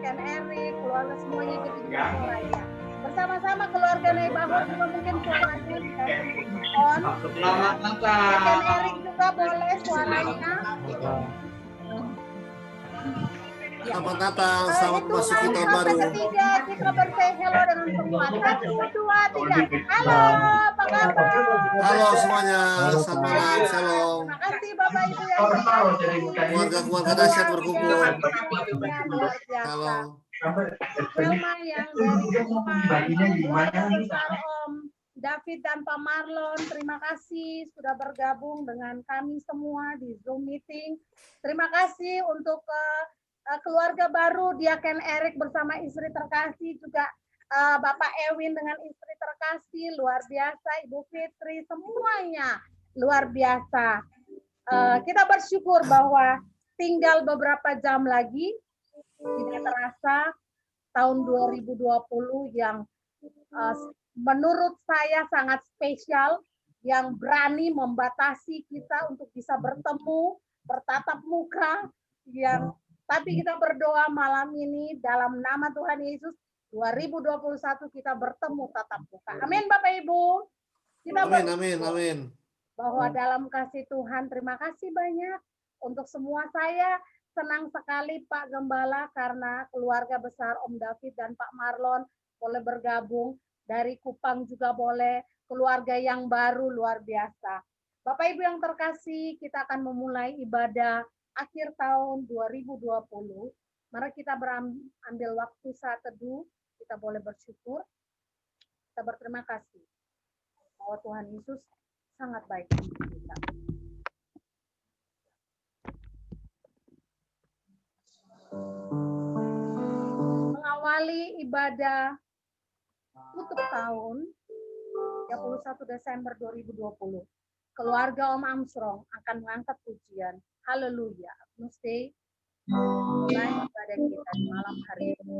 Ken Erik, keluarga semuanya ikut suaranya. Bersama-sama keluarga Neighborhood juga mungkin suaranya on. Selamat Natal. Ken Erik juga boleh suaranya. Selamat Natal, selamat masuk tahun baru. Ketiga kita bersay hello dengan semua. 1, 2, 3. Halo, apa kabar? Halo semuanya, selamat malam, shalom. Terima kasih Bapak Ibu yang keluarga dahsyat berkumpul. Halo. Selma yang dari keluarga besar Om David dan Pak Marlon, terima kasih sudah bergabung dengan kami semua di Zoom meeting. Terima kasih untuk keluarga baru dia Ken Erik bersama istri terkasih, juga Bapak Ewin dengan istri terkasih, luar biasa, Ibu Fitri, semuanya luar biasa. Kita bersyukur bahwa tinggal beberapa jam lagi, tidak terasa tahun 2020 yang menurut saya sangat spesial, yang berani membatasi kita untuk bisa bertemu, bertatap muka, tapi kita berdoa malam ini dalam nama Tuhan Yesus, 2021 kita bertemu tatap muka. Amin Bapak Ibu. Kita amin. Bahwa dalam kasih Tuhan, terima kasih banyak untuk semua. Saya senang sekali Pak Gembala karena keluarga besar Om David dan Pak Marlon boleh bergabung. Dari Kupang juga boleh, keluarga yang baru luar biasa. Bapak Ibu yang terkasih, kita akan memulai ibadah akhir tahun 2020, mari kita ambil waktu saat teduh, kita boleh bersyukur, kita berterima kasih bahwa Tuhan Yesus sangat baik untuk kita. Mengawali ibadah tutup tahun 31 Desember 2020, keluarga Om Armstrong akan mengangkat pujian Haleluya. Mesti mulai ibadah kita di malam hari ini.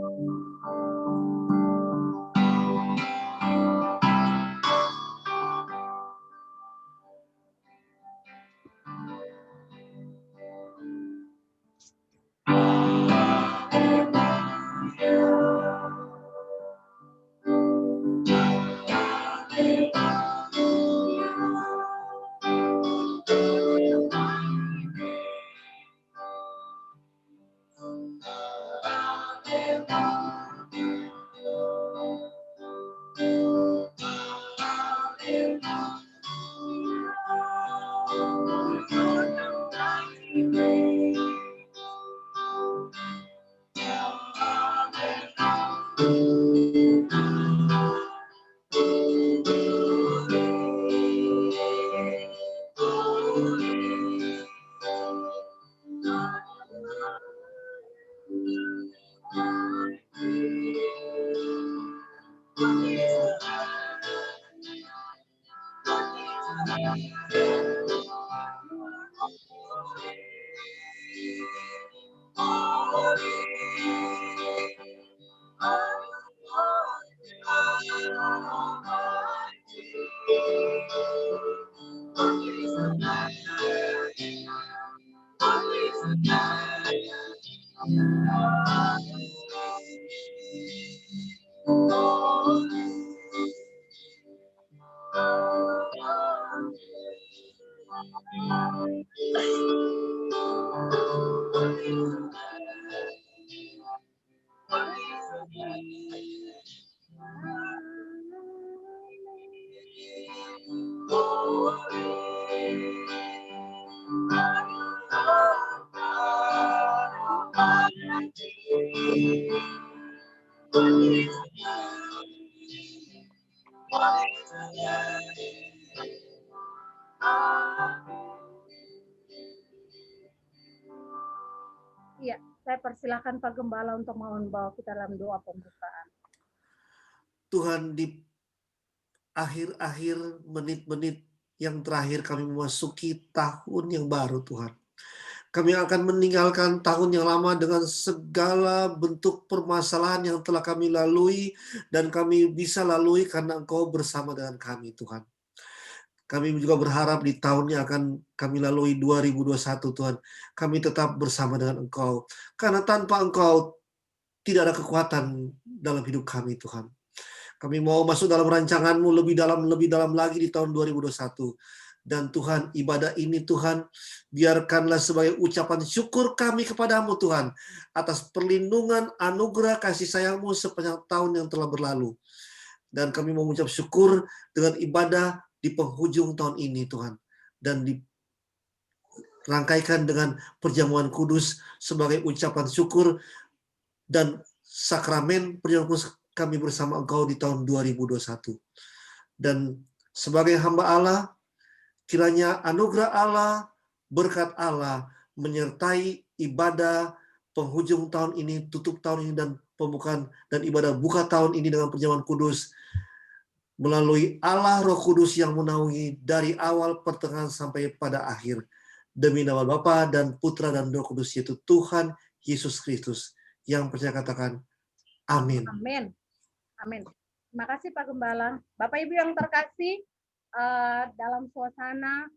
Iya, saya persilahkan Pak Gembala untuk membawa kita dalam doa pembukaan. Tuhan, di akhir-akhir menit-menit yang terakhir kami memasuki tahun yang baru, Tuhan. Kami akan meninggalkan tahun yang lama dengan segala bentuk permasalahan yang telah kami lalui dan kami bisa lalui karena Engkau bersama dengan kami, Tuhan. Kami juga berharap di tahun yang akan kami lalui 2021, Tuhan, kami tetap bersama dengan Engkau. Karena tanpa Engkau, tidak ada kekuatan dalam hidup kami, Tuhan. Kami mau masuk dalam rancangan-Mu lebih dalam lagi di tahun 2021. Dan Tuhan, ibadah ini Tuhan, biarkanlah sebagai ucapan syukur kami kepadamu Tuhan, atas perlindungan, anugerah, kasih sayang-Mu sepanjang tahun yang telah berlalu. Dan kami mau mengucap syukur dengan ibadah di penghujung tahun ini Tuhan. Dan dirangkaikan dengan perjamuan kudus sebagai ucapan syukur dan sakramen perjamuan kudus kami bersama Engkau di tahun 2021. Dan sebagai hamba Allah, kiranya anugerah Allah, berkat Allah menyertai ibadah penghujung tahun ini, tutup tahun ini, dan pembukaan dan ibadah buka tahun ini dengan perjamuan kudus melalui Allah Roh Kudus yang menaungi dari awal, pertengahan, sampai pada akhir. Demi nama Bapa dan Putra dan Roh Kudus, yaitu Tuhan Yesus Kristus. Yang percaya katakan, amin. Amin. Amin. Terima kasih Pak Gembala. Bapak Ibu yang terkasih, dalam suasana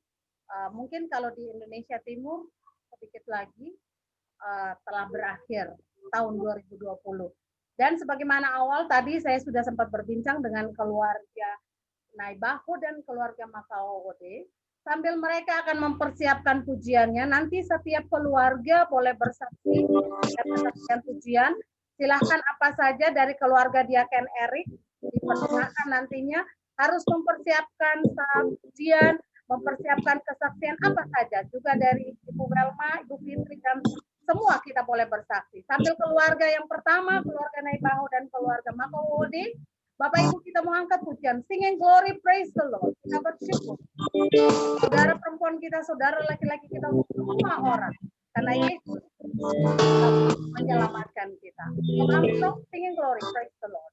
mungkin kalau di Indonesia Timur sedikit lagi telah berakhir tahun 2020. Dan sebagaimana awal tadi saya sudah sempat berbincang dengan keluarga Naibaho dan keluarga Makaode, sambil mereka akan mempersiapkan pujiannya, nanti setiap keluarga boleh bersaksi dan kesaksian pujian. Silahkan apa saja dari keluarga Diaken Erik dipersilakan nantinya harus mempersiapkan pujian, mempersiapkan kesaksian apa saja. Juga dari Ibu Welma, Ibu Fitri, dan semua kita boleh bersaksi. Sambil keluarga yang pertama, keluarga Naibaho dan keluarga Makaode, Bapak Ibu kita mengangkat pujian, singing glory, praise the Lord. Kita bersyukur. Saudara perempuan kita, saudara laki-laki kita, semua orang. Karena Yesus menyelamatkan kita. Langsung singing glory, praise the Lord.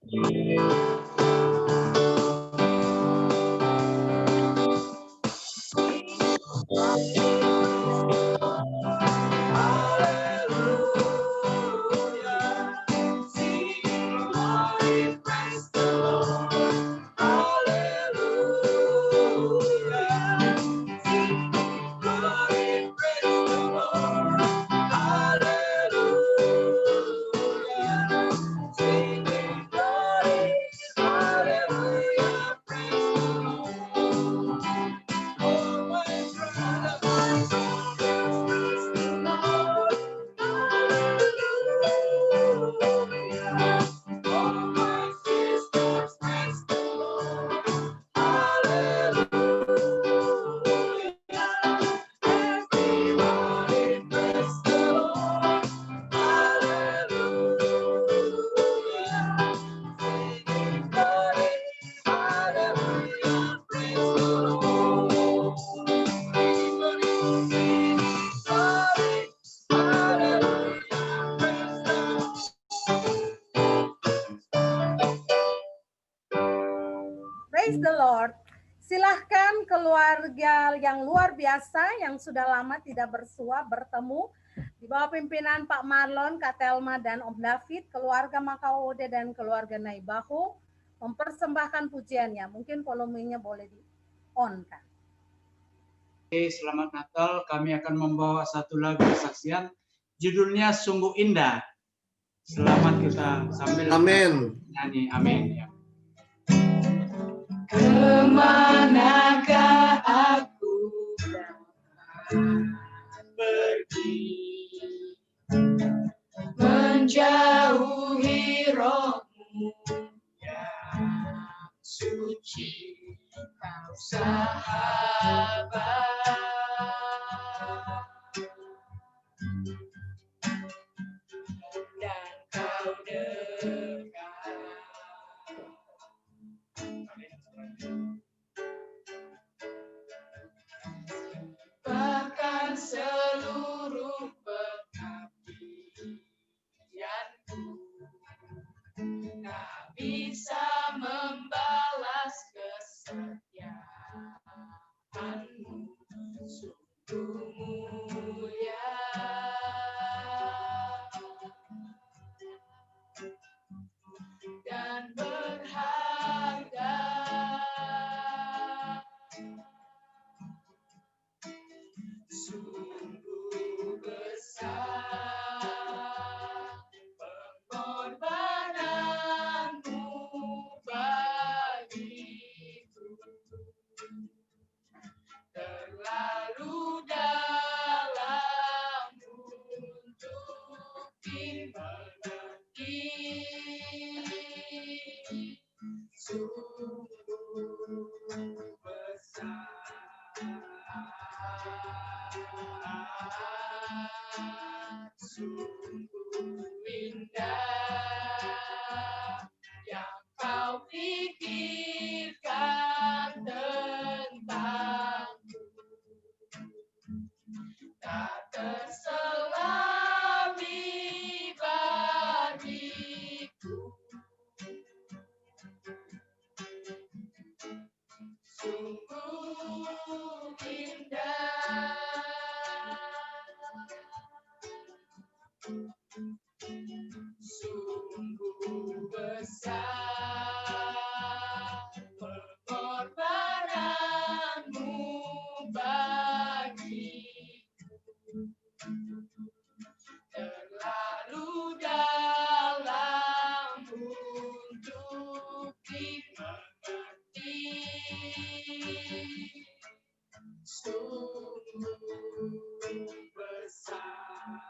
Praise the Lord. Silahkan keluarga yang luar biasa yang sudah lama tidak bersua bertemu di bawah pimpinan Pak Marlon, Kak Telma, dan Om David, keluarga Makaode dan keluarga Naibaho mempersembahkan pujiannya. Mungkin volumenya boleh di-on kan. Oke, selamat Natal. Kami akan membawa satu lagu kesaksian. Judulnya Sungguh Indah. Selamat kita sambil nyanyi. Amin. Ya. Kemanakah aku pergi, menjauhi rohmu yang suci, kau sahabat, dan kau dekat. Bahkan seluruh pengabdianku tak bisa membalas kesetiaanmu. Sungguh indah yang kau pikirkan tentangku, tak terselami bagiku. Sungguh indah, sungguh besar pengorbananmu bagiku, terlalu dalam untuk dimengerti. Sungguh besar,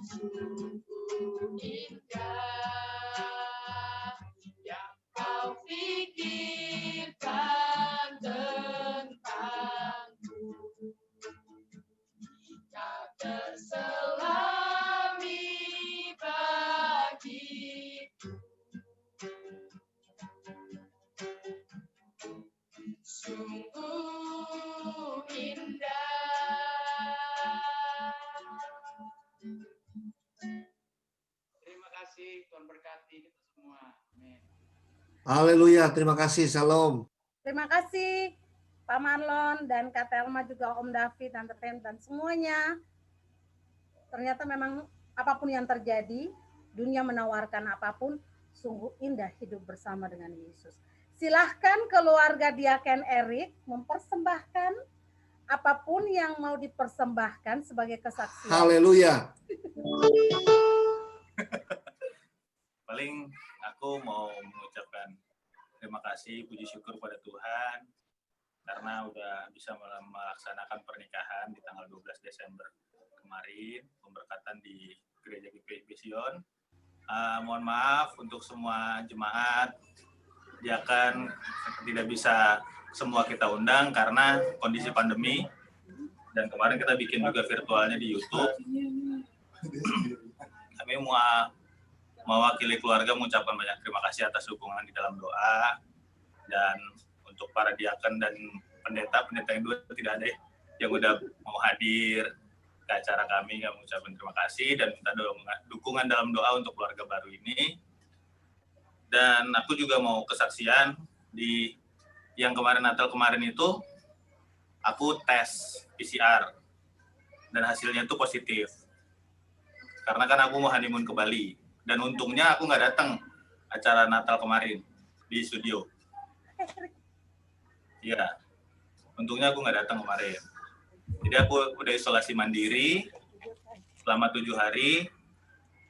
sungguh indah yang kau pikirkan tentangku, tak terselami bagiku. Sungguh indah. Terima kasih, Tuhan berkati kita semua. Amin. Haleluya, terima kasih, Shalom. Terima kasih Pak Marlon dan Kak Telma, juga Om David, Tante Tem, dan semuanya. Ternyata memang apapun yang terjadi, dunia menawarkan apapun, sungguh indah hidup bersama dengan Yesus. Silahkan keluarga Diaken Erik mempersembahkan apapun yang mau dipersembahkan sebagai kesaksian. Haleluya. Paling aku mau mengucapkan terima kasih, puji syukur pada Tuhan karena udah bisa melaksanakan pernikahan di tanggal 12 Desember kemarin, pemberkatan di Gereja GPI Sion. Mohon maaf untuk semua jemaat, diakan tidak bisa semua kita undang karena kondisi pandemi, dan kemarin kita bikin juga virtualnya di YouTube. Kami mewakili keluarga mengucapkan banyak terima kasih atas dukungan di dalam doa, dan untuk para diaken dan pendeta yang dua tidak ada yang udah mau hadir ke acara kami, kami mengucapkan terima kasih dan minta dukungan dalam doa untuk keluarga baru ini. Dan aku juga mau kesaksian di yang kemarin Natal kemarin itu aku tes PCR dan hasilnya itu positif. Karena kan aku mau honeymoon ke Bali dan untungnya aku nggak datang acara Natal kemarin di studio. Iya, untungnya aku nggak datang kemarin. Jadi aku udah isolasi mandiri selama 7 hari.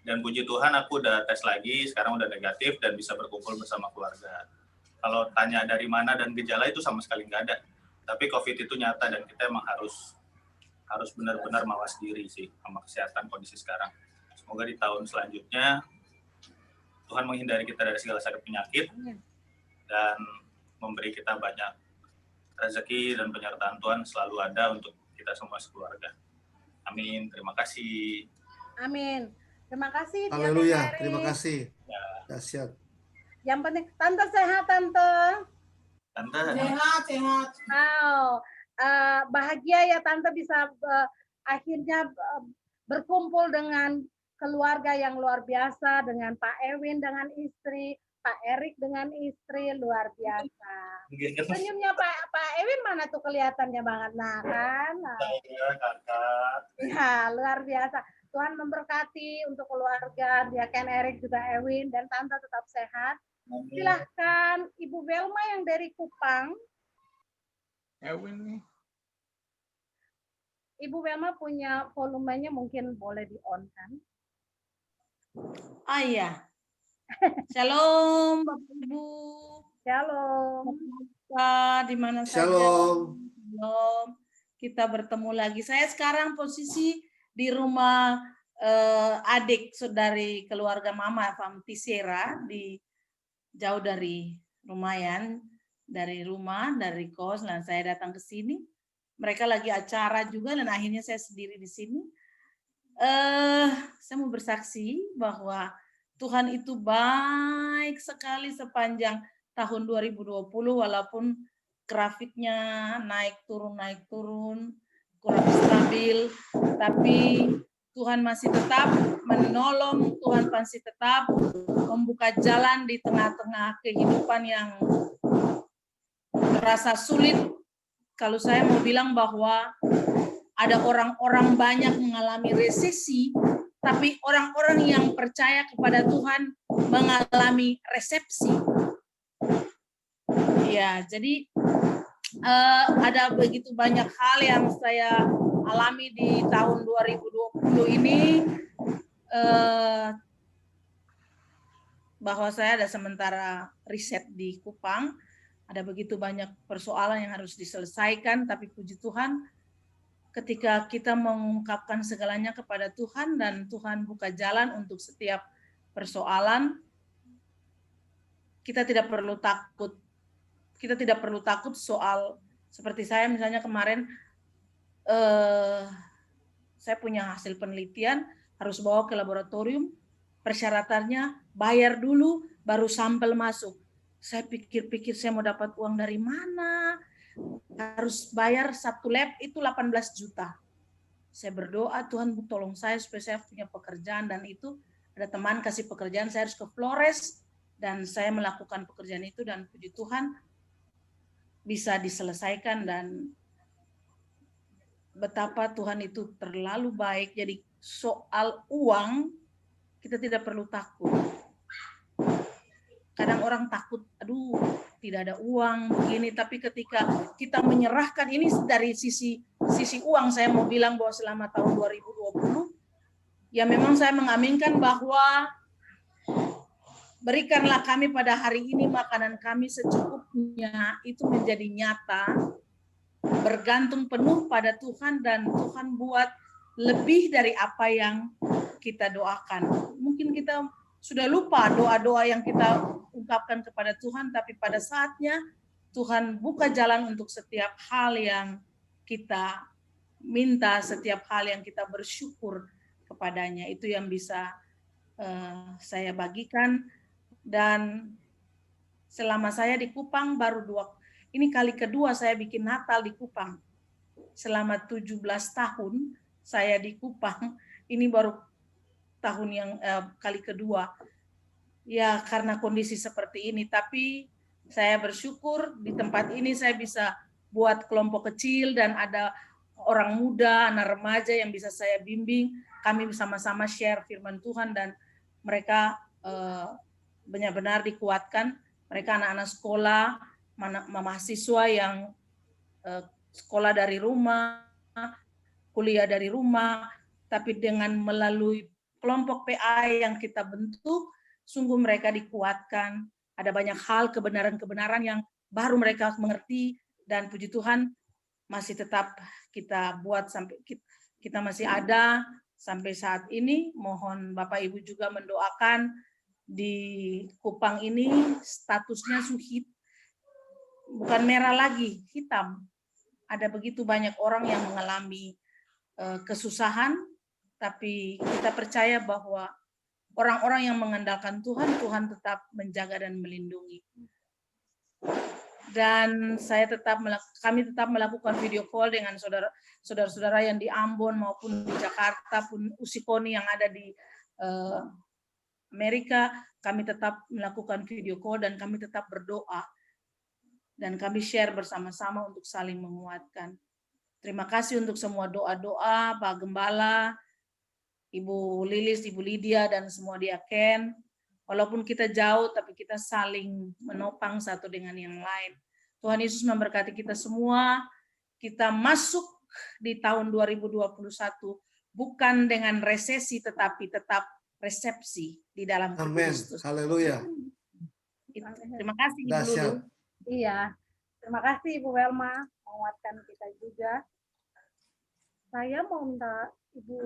Dan puji Tuhan aku udah tes lagi, sekarang udah negatif dan bisa berkumpul bersama keluarga. Kalau tanya dari mana dan gejala itu sama sekali nggak ada. Tapi COVID itu nyata dan kita emang harus benar-benar mawas diri sih sama kesehatan kondisi sekarang. Semoga di tahun selanjutnya Tuhan menghindari kita dari segala sakit penyakit dan memberi kita banyak rezeki dan penyertaan Tuhan selalu ada untuk kita semua sekeluarga. Amin. Terima kasih. Amin. Terima kasih. Haleluya, terima kasih. Dahsyat. Yang penting, Tante sehat, Tante. Tante. Sehat. Wow, bahagia ya Tante bisa akhirnya berkumpul dengan keluarga yang luar biasa, dengan Pak Erwin dengan istri, Pak Erik dengan istri, luar biasa. Senyumnya Pak Erwin mana tuh kelihatannya banget, nah kan? Ya, luar biasa. Tuhan memberkati untuk keluarga Diaken Erik juga Erwin, dan Tante tetap sehat. Silahkan Ibu Velma yang dari Kupang. Erwin nih. Ibu Velma punya volumenya mungkin boleh di-on kan? Ah iya. Shalom Bapak Ibu. Shalom. Di mana saja. Shalom. Shalom. Kita bertemu lagi. Saya sekarang posisi di rumah adik saudari keluarga Mama Fam Tisera, di jauh dari lumayan dari rumah, dari kos, dan saya datang ke sini. Mereka lagi acara juga dan akhirnya saya sendiri di sini. Saya mau bersaksi bahwa Tuhan itu baik sekali sepanjang tahun 2020 walaupun grafiknya naik turun, kurang stabil, tapi Tuhan masih tetap menolong, Tuhan masih tetap membuka jalan di tengah-tengah kehidupan yang terasa sulit. Kalau saya mau bilang bahwa ada orang-orang banyak mengalami resesi, tapi orang-orang yang percaya kepada Tuhan mengalami resepsi. Ya, jadi ada begitu banyak hal yang saya alami di tahun 2020 ini, bahwa saya ada sementara riset di Kupang, ada begitu banyak persoalan yang harus diselesaikan, tapi puji Tuhan, ketika kita mengungkapkan segalanya kepada Tuhan dan Tuhan buka jalan untuk setiap persoalan, kita tidak perlu takut. Kita tidak perlu takut soal, seperti saya misalnya kemarin, saya punya hasil penelitian, harus bawa ke laboratorium, persyaratannya bayar dulu, baru sampel masuk. Saya pikir-pikir saya mau dapat uang dari mana, harus bayar satu lab itu 18 juta. Saya berdoa, Tuhan tolong saya supaya saya punya pekerjaan, dan itu ada teman kasih pekerjaan, saya harus ke Flores, dan saya melakukan pekerjaan itu, dan puji Tuhan bisa diselesaikan, dan betapa Tuhan itu terlalu baik. Jadi soal uang, kita tidak perlu takut. Kadang orang takut, aduh tidak ada uang begini, tapi ketika kita menyerahkan ini dari sisi uang, saya mau bilang bahwa selama tahun 2020, ya memang saya mengaminkan bahwa berikanlah kami pada hari ini makanan kami secukupnya, itu menjadi nyata, bergantung penuh pada Tuhan, dan Tuhan buat lebih dari apa yang kita doakan. Mungkin kita sudah lupa doa-doa yang kita ungkapkan kepada Tuhan, tapi pada saatnya Tuhan buka jalan untuk setiap hal yang kita minta, setiap hal yang kita bersyukur kepadanya. Itu yang bisa saya bagikan. Dan selama saya di Kupang ini kali kedua saya bikin Natal di Kupang. Selama 17 tahun saya di Kupang, ini baru tahun yang kali kedua. Ya karena kondisi seperti ini, tapi saya bersyukur di tempat ini saya bisa buat kelompok kecil dan ada orang muda, anak remaja yang bisa saya bimbing. Kami bersama-sama share firman Tuhan dan mereka benar-benar dikuatkan. Mereka anak-anak sekolah, mahasiswa yang sekolah dari rumah, kuliah dari rumah, tapi dengan melalui kelompok PA yang kita bentuk, sungguh mereka dikuatkan. Ada banyak hal kebenaran-kebenaran yang baru mereka mengerti, dan puji Tuhan masih tetap kita buat sampai kita masih ada sampai saat ini. Mohon Bapak Ibu juga mendoakan di Kupang ini statusnya suhit, bukan merah lagi, hitam. Ada begitu banyak orang yang mengalami kesusahan, tapi kita percaya bahwa orang-orang yang mengandalkan Tuhan, Tuhan tetap menjaga dan melindungi. Dan kami tetap melakukan video call dengan saudara-saudara yang di Ambon maupun di Jakarta, pun Usikoni yang ada di Amerika. Kami tetap melakukan video call dan kami tetap berdoa. Dan kami share bersama-sama untuk saling menguatkan. Terima kasih untuk semua doa-doa, Pak Gembala, Ibu Lilis, Ibu Lydia, dan semua diaken. Walaupun kita jauh, tapi kita saling menopang satu dengan yang lain. Tuhan Yesus memberkati kita semua. Kita masuk di tahun 2021 bukan dengan resesi, tetapi tetap resepsi di dalam Kristus. Haleluya. Terima kasih Ibu Dahsyat. Lulu. Iya, terima kasih Ibu Welma menguatkan kita juga. Saya mau minta Ibu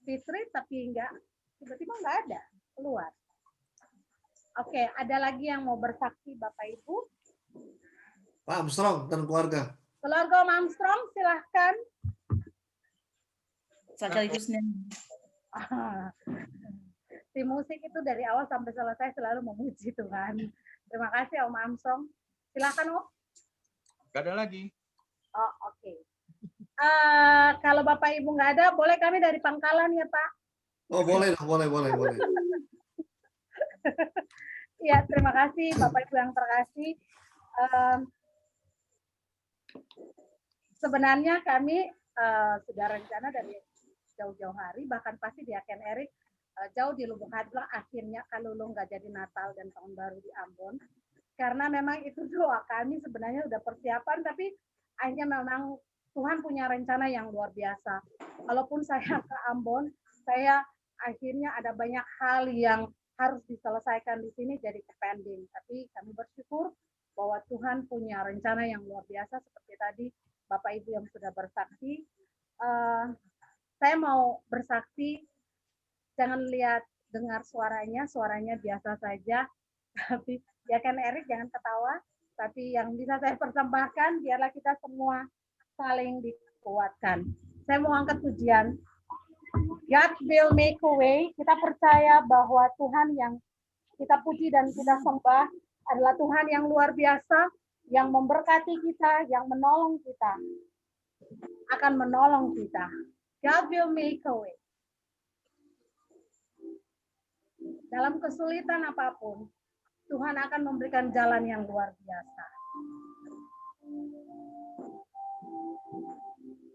Fitri, tapi tiba-tiba nggak ada, keluar. Oke, ada lagi yang mau bersaksi Bapak Ibu? Pak Armstrong dan keluarga. Keluarga Om Armstrong, silahkan. Sekaligus nyanyi. Si musik itu dari awal sampai selesai selalu memuji Tuhan. Terima kasih Om Armstrong. Silahkan Om. Gak ada lagi. Oh, oke. Kalau Bapak Ibu nggak ada, boleh kami dari Pangkalan ya Pak? Oh boleh, boleh. Ya, terima kasih Bapak Ibu yang terkasih. Sebenarnya kami sudah rencana dari jauh-jauh hari, bahkan pasti di Aken Erik jauh di Lubuk Hadlang, akhirnya kalau lo nggak jadi Natal dan Tahun Baru di Ambon. Karena memang itu doa kami sebenarnya udah persiapan, tapi akhirnya memang Tuhan punya rencana yang luar biasa. Kalaupun saya ke Ambon, saya akhirnya ada banyak hal yang harus diselesaikan di sini jadi pending. Tapi kami bersyukur bahwa Tuhan punya rencana yang luar biasa seperti tadi Bapak Ibu yang sudah bersaksi. Saya mau bersaksi, jangan lihat dengar suaranya biasa saja. Tapi ya kan Erik jangan ketawa. Tapi yang bisa saya persembahkan biarlah kita semua saling dikuatkan. Saya mau angkat pujian. God will make a way. Kita percaya bahwa Tuhan yang kita puji dan kita sembah adalah Tuhan yang luar biasa, yang memberkati kita, yang menolong kita, akan menolong kita. God will make a way. Dalam kesulitan apapun, Tuhan akan memberikan jalan yang luar biasa.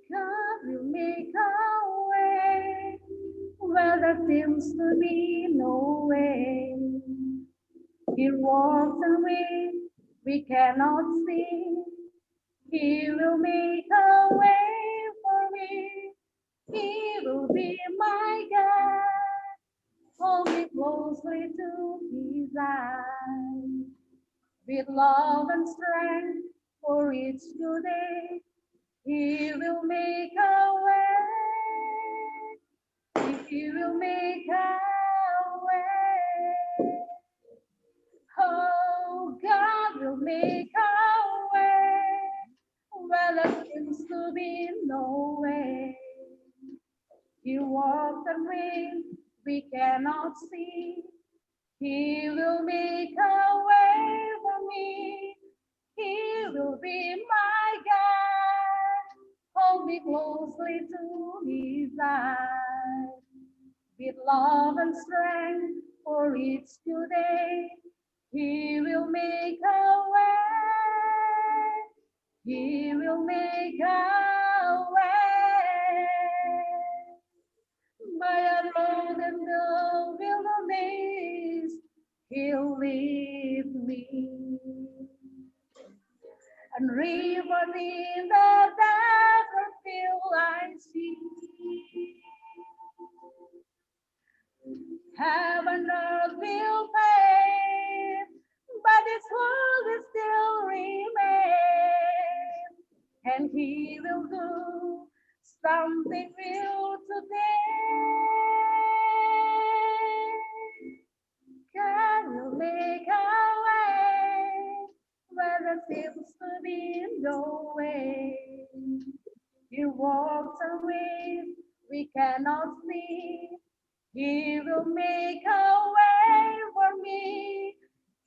God will make a way where there seems to be no way. He walks a way we cannot see. He will make a way for me. He will be my God. Hold me closely to his eyes. With love and strength for each new day, he will make a way. He will make a way. Oh, God will make a way where there seems to be no way. He walks a way we cannot see. He will make a way for me. He will be my God. Hold me closely to his eyes. With love and strength for each new day, he will make a way. He will make a way. By a road in the wilderness, he'll lead me. And river in the desert till I see. Heaven and earth will fade, but this world will still remain. And he will do something new today. God will make a way where there seems to be no way. He walks a way we cannot see. He will make a way for me.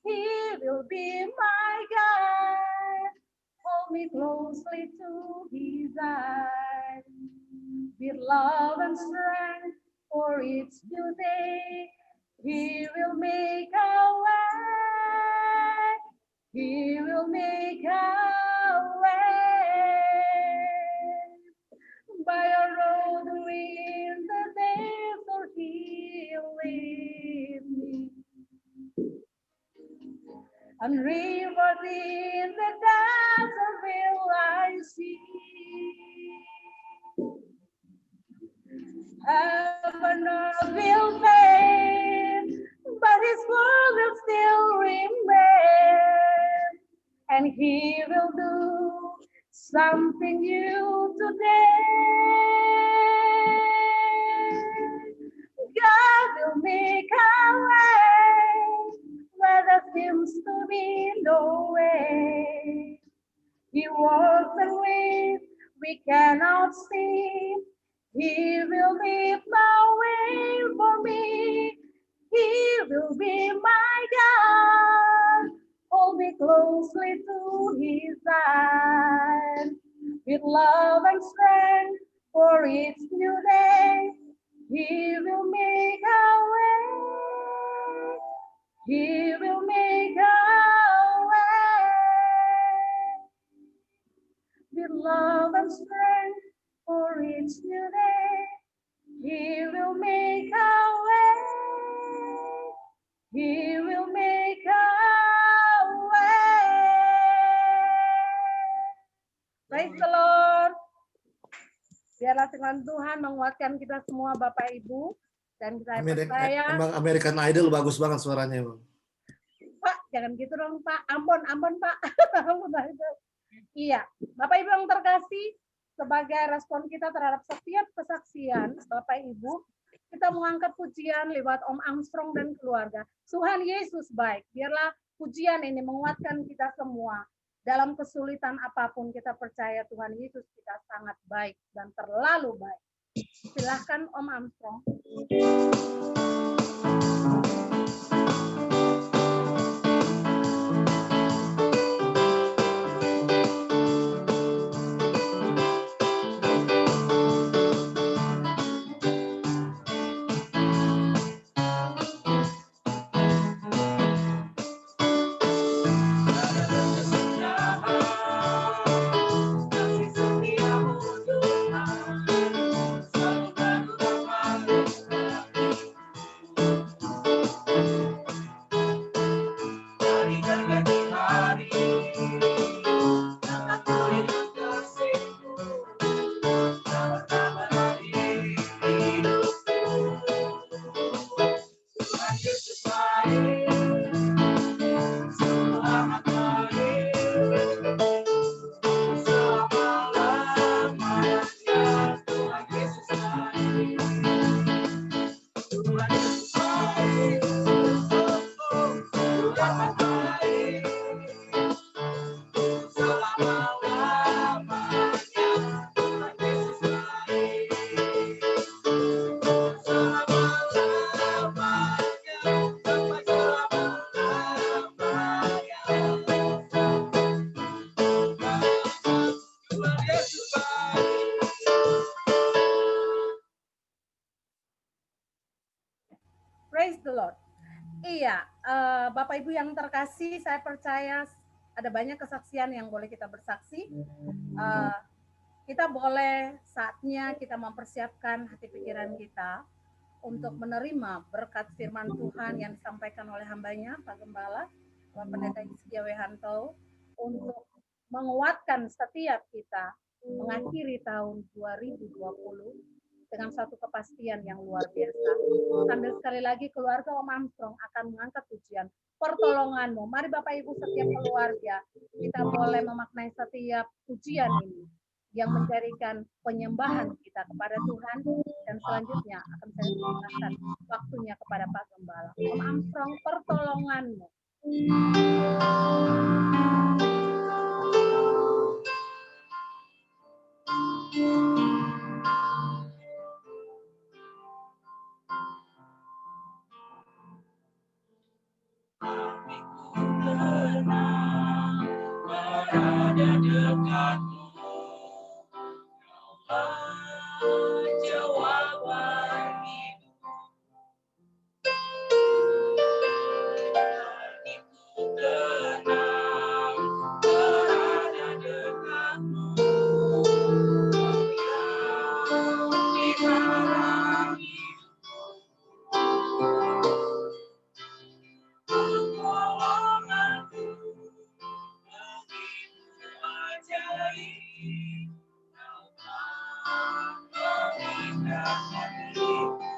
He will be my God. Hold me closely to his eyes. With love and strength for each new day, he will make a way. He will make a way. By a road in the desert, he'll lead me. And rivers in the desert will I see. Heaven and earth will fade, but his word will still remain. And he will do something new today. God will make a way seems to be no way. He walks in ways we cannot see. He will make the way for me. He will be my God. Hold me closely to his side. With love and strength for each new day, he will make a way. He will make a way. With love and strength for each new day, he will make a way. He will make a way. Praise the Lord. Biarlah firman Tuhan menguatkan kita semua Bapak Ibu, dan saya percaya. Emang American Idol bagus banget suaranya, Bang. Pak, jangan gitu dong Pak. Ampun Pak. Iya, Bapak Ibu yang terkasih, sebagai respon kita terhadap setiap kesaksian Bapak Ibu, kita mengangkat pujian lewat Om Armstrong dan keluarga. Tuhan Yesus baik. Biarlah pujian ini menguatkan kita semua. Dalam kesulitan apapun kita percaya Tuhan Yesus kita sangat baik dan terlalu baik. Silahkan Om Armstrong. Praise the Lord. Iya, Bapak Ibu yang terkasih, saya percaya ada banyak kesaksian yang boleh kita bersaksi. Kita boleh saatnya kita mempersiapkan hati pikiran kita untuk menerima berkat firman Tuhan yang disampaikan oleh hambanya, Pak Gembala, Bapak Pendeta Hizkia Wehanto, untuk menguatkan setiap kita mengakhiri tahun 2020 dengan satu kepastian yang luar biasa. Sambil sekali lagi keluarga Om Armstrong akan mengangkat pujian pertolonganmu. Mari Bapak Ibu setiap keluarga kita boleh memaknai setiap pujian ini yang menjadikan penyembahan kita kepada Tuhan, dan selanjutnya akan saya serahkan waktunya kepada Pak Gembala. Om Armstrong, pertolonganmu. Berada dekatmu, jawaban hidup. Hatiku tenang, berada dekatmu, yang diharap hidupku. Pertolonganmu begitu ajaib, kau telah memindahkan hidupku.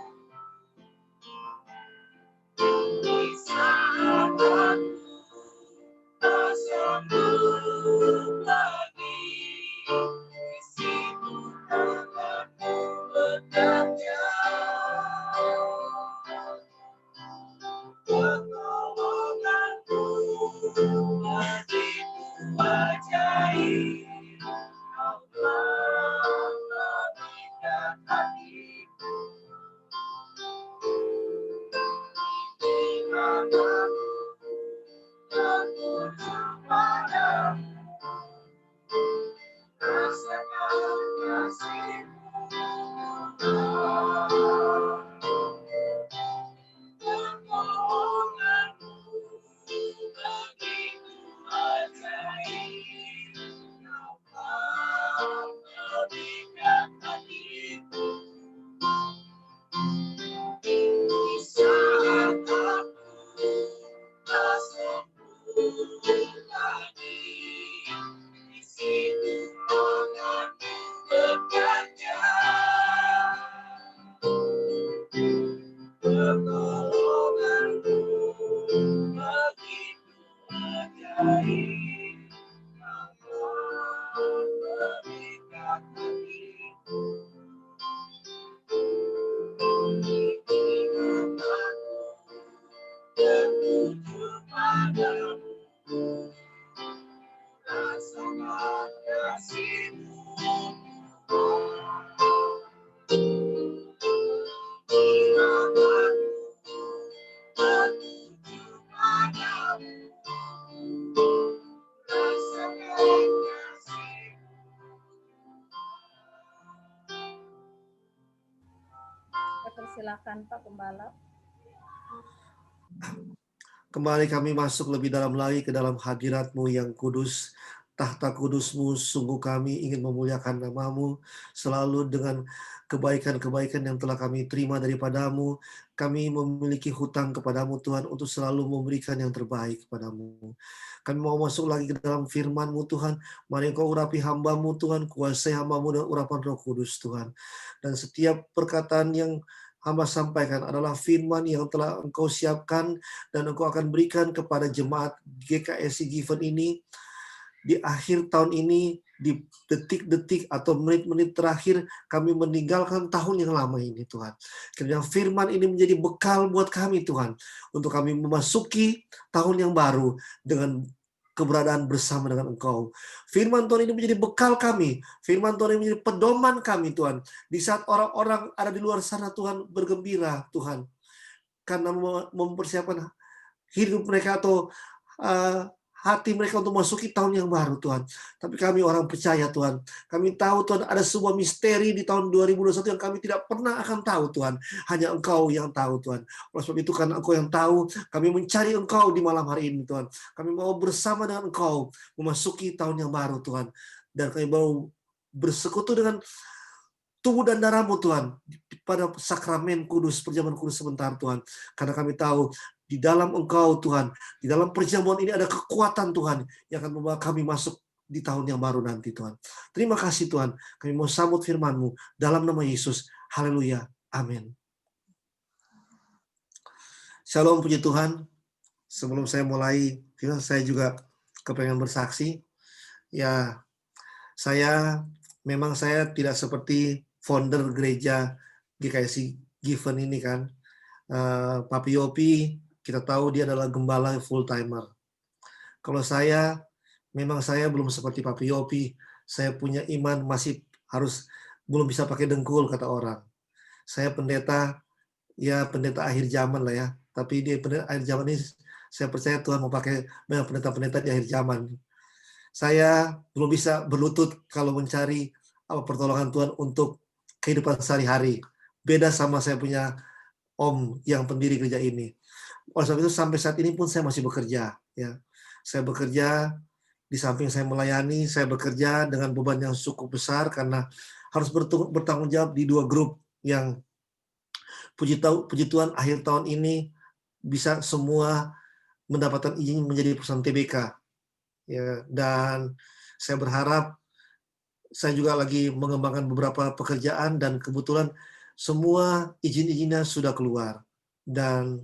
Di saat aku tak sanggup lagi, di situ tanganmu bekerja. Pertolonganmu ajaib, Allah memberikan hatiku. Di mana tertuju padamu, rasakan kasih-Mu. Pertolongan-Mu begitu ajaib, Allah memberikan hatiku. Di saat aku tersembunyi lagi, di situ tangan-Mu bekerja. Pertolongan-Mu begitu ajaib, Allah memberikan hatiku. Tertuju padamu, rasakan kasih-Mu. Di mana tertuju padamu, rasakan kasih-Mu. Persilakan Pak Gembala. Kembali kami masuk lebih dalam lagi ke dalam hadirat-Mu yang kudus. Tahta kudus-Mu, sungguh kami ingin memuliakan nama-Mu selalu dengan kebaikan-kebaikan yang telah kami terima daripada-Mu. Kami memiliki hutang kepada-Mu Tuhan untuk selalu memberikan yang terbaik kepada-Mu. Kami mau masuk lagi ke dalam firman-Mu Tuhan. Mari Engkau urapi hamba-Mu Tuhan, kuasai hamba-Mu dengan urapan Roh Kudus Tuhan. Dan setiap perkataan yang hamba sampaikan adalah firman yang telah Engkau siapkan dan Engkau akan berikan kepada jemaat GKSI Given ini di akhir tahun ini, di detik-detik atau menit-menit terakhir kami meninggalkan tahun yang lama ini Tuhan. Kiranya firman ini menjadi bekal buat kami Tuhan, untuk kami memasuki tahun yang baru dengan keberadaan bersama dengan Engkau. Firman Tuhan ini menjadi bekal kami. Firman Tuhan ini menjadi pedoman kami Tuhan. Di saat orang-orang ada di luar sana Tuhan bergembira Tuhan, karena mempersiapkan hidup mereka atau hati mereka untuk masuki tahun yang baru Tuhan. Tapi kami orang percaya Tuhan. Kami tahu Tuhan ada sebuah misteri di tahun 2021 yang kami tidak pernah akan tahu Tuhan. Hanya Engkau yang tahu Tuhan. Oleh sebab itu karena Engkau yang tahu, kami mencari Engkau di malam hari ini Tuhan. Kami mau bersama dengan Engkau memasuki tahun yang baru Tuhan. Dan kami mau bersekutu dengan tubuh dan darah-Mu Tuhan pada sakramen kudus, perjamuan kudus sebentar Tuhan. Karena kami tahu di dalam Engkau Tuhan, di dalam perjamuan ini ada kekuatan Tuhan yang akan membawa kami masuk di tahun yang baru nanti Tuhan. Terima kasih Tuhan, kami mau sambut firman-Mu dalam nama Yesus. Haleluya. Amin. Shalom, puji Tuhan. Sebelum saya mulai, saya juga kepengen bersaksi. Ya, saya tidak seperti founder gereja GKSI Given ini kan. Papi Yopi, kita tahu dia adalah gembala full timer. Kalau saya belum seperti Papi Yopi. Saya punya iman masih belum bisa pakai dengkul kata orang. Saya pendeta akhir zaman lah ya. Tapi di pendeta akhir zaman ini saya percaya Tuhan mau pakai banyak pendeta-pendeta di akhir zaman. Saya belum bisa berlutut kalau mencari pertolongan Tuhan untuk kehidupan sehari-hari. Beda sama saya punya om yang pendiri gereja ini. Oleh sebab itu sampai saat ini pun saya masih bekerja. Ya, saya bekerja di samping saya melayani, saya bekerja dengan beban yang cukup besar karena harus bertanggung jawab di 2 grup yang puji Tuhan akhir tahun ini bisa semua mendapatkan izin menjadi perusahaan TBK. Ya, dan saya berharap saya juga lagi mengembangkan beberapa pekerjaan dan kebetulan semua izin-izinnya sudah keluar. Dan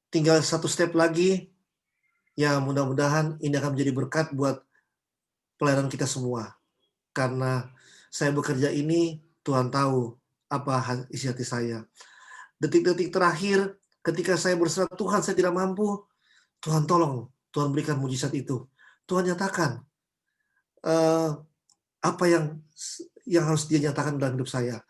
tinggal 1 step lagi, ya mudah-mudahan ini akan menjadi berkat buat pelayanan kita semua. Karena saya bekerja ini, Tuhan tahu apa isi hati saya. Detik-detik terakhir, ketika saya berserah Tuhan, saya tidak mampu, Tuhan tolong, Tuhan berikan mujizat itu. Tuhan nyatakan apa yang harus dia nyatakan dalam hidup saya.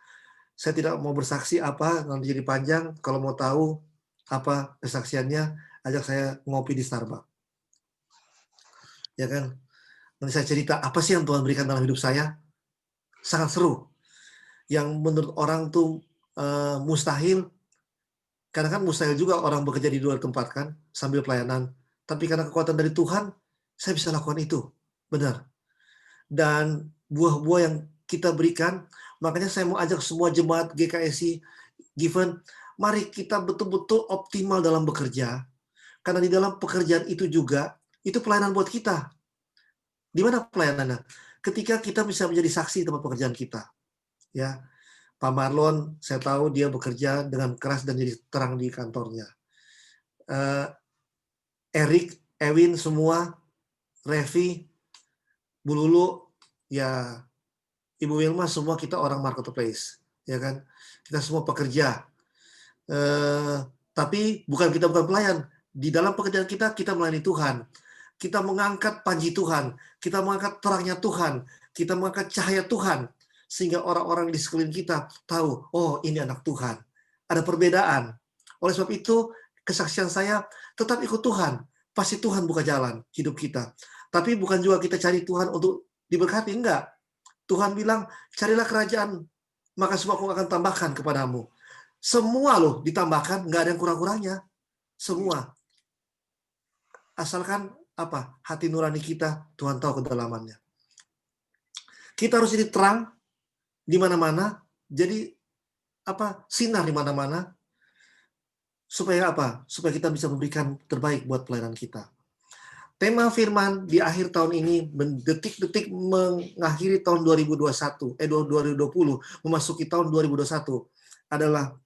Saya tidak mau bersaksi apa, nanti jadi panjang. Kalau mau tahu apa kesaksiannya, ajak saya ngopi di Starbucks. Ya kan? Nanti saya cerita apa sih yang Tuhan berikan dalam hidup saya. Sangat seru. Yang menurut orang tuh mustahil. Karena kan mustahil juga orang bekerja di dua tempat kan, sambil pelayanan. Tapi karena kekuatan dari Tuhan, saya bisa lakukan itu. Benar. Dan buah-buah yang kita berikan, makanya saya mau ajak semua jemaat GKSI Given, mari kita betul-betul optimal dalam bekerja, karena di dalam pekerjaan itu juga, itu pelayanan buat kita. Di mana pelayanannya? Ketika kita bisa menjadi saksi tempat pekerjaan kita. Ya, Pak Marlon, saya tahu dia bekerja dengan keras dan jadi terang di kantornya. Erik, Ewin, semua, Revi, Bu Lulu, ya Ibu Wilma, semua kita orang marketplace, ya kan? Kita semua pekerja. Tapi bukan pelayan. Di dalam pekerjaan kita melayani Tuhan. Kita mengangkat panji Tuhan. Kita mengangkat terangnya Tuhan. Kita mengangkat cahaya Tuhan. Sehingga orang-orang di sekeliling kita tahu, oh ini anak Tuhan. Ada perbedaan. Oleh sebab itu, kesaksian saya tetap ikut Tuhan. Pasti Tuhan buka jalan hidup kita. Tapi bukan juga kita cari Tuhan untuk diberkati, enggak. Tuhan bilang, carilah kerajaan, maka semua aku akan tambahkan kepadamu. Semua loh ditambahkan, enggak ada yang kurang-kurangnya. Semua. Asalkan apa? Hati nurani kita, Tuhan tahu kedalamannya. Kita harus jadi terang di mana-mana, jadi apa? Sinar di mana-mana. Supaya apa? Supaya kita bisa memberikan terbaik buat pelayanan kita. Tema firman di akhir tahun ini, detik-detik mengakhiri tahun 2020, memasuki tahun 2021, adalah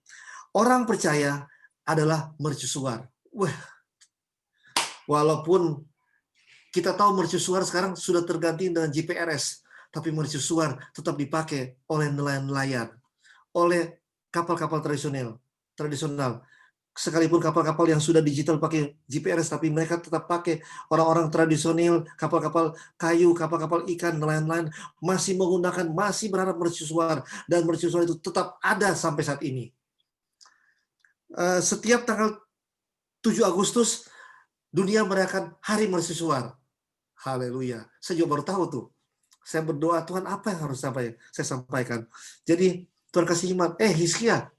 orang percaya adalah mercusuar. Wah, walaupun kita tahu mercusuar sekarang sudah terganti dengan GPRS, tapi mercusuar tetap dipakai oleh nelayan-nelayan, oleh kapal-kapal tradisional. Sekalipun kapal-kapal yang sudah digital pakai GPRS, tapi mereka tetap pakai orang-orang tradisional, kapal-kapal kayu, kapal-kapal ikan, nelayan-nelayan masih menggunakan, masih berharap mercusuar, dan mercusuar itu tetap ada sampai saat ini. Setiap tanggal 7 Agustus, dunia merayakan Hari Mercusuar. Haleluya. Saya juga baru tahu tuh. Saya berdoa, Tuhan apa yang harus saya sampaikan. Jadi, Tuhan kasih iman. Hizkia,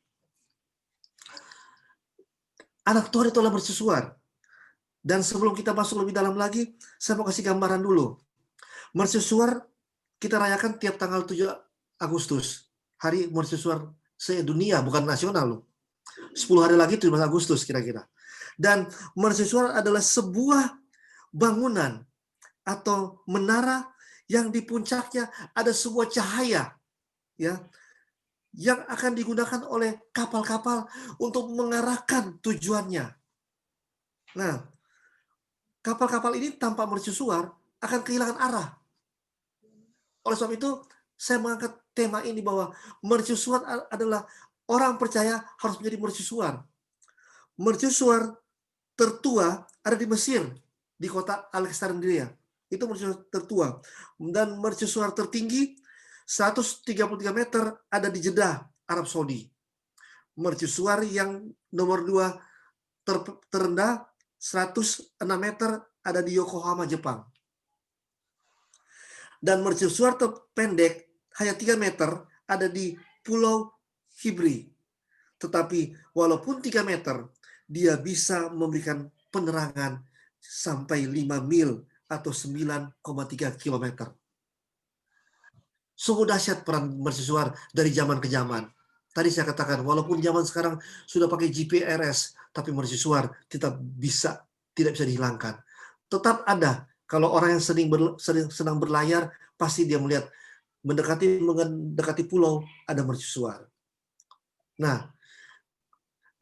anak Tuhan itu adalah mercusuar. Dan sebelum kita masuk lebih dalam lagi, saya mau kasih gambaran dulu. Mercusuar kita rayakan tiap tanggal 7 Agustus. Hari mercusuar sedunia, bukan nasional loh. 10 hari lagi 17 Agustus kira-kira. Dan mercusuar adalah sebuah bangunan atau menara yang di puncaknya ada sebuah cahaya, ya, yang akan digunakan oleh kapal-kapal untuk mengarahkan tujuannya. Nah, kapal-kapal ini tanpa mercusuar akan kehilangan arah. Oleh sebab itu, saya mengangkat tema ini bahwa mercusuar adalah orang percaya harus menjadi mercusuar. Mercusuar tertua ada di Mesir, di kota Alexandria. Itu mercusuar tertua. Dan mercusuar tertinggi 133 meter ada di Jeddah, Arab Saudi. Mercusuar yang nomor 2 terendah 106 meter ada di Yokohama, Jepang. Dan mercusuar terpendek hanya 3 meter ada di Pulau Hibri. Tetapi walaupun 3 meter, dia bisa memberikan penerangan sampai 5 mil atau 9,3 kilometer. Sungguh dahsyat peran mercusuar dari zaman ke zaman. Tadi saya katakan, walaupun zaman sekarang sudah pakai GPRS, tapi mercusuar tidak bisa dihilangkan. Tetap ada. Kalau orang yang senang berlayar, pasti dia melihat mendekati pulau ada mercusuar. Nah,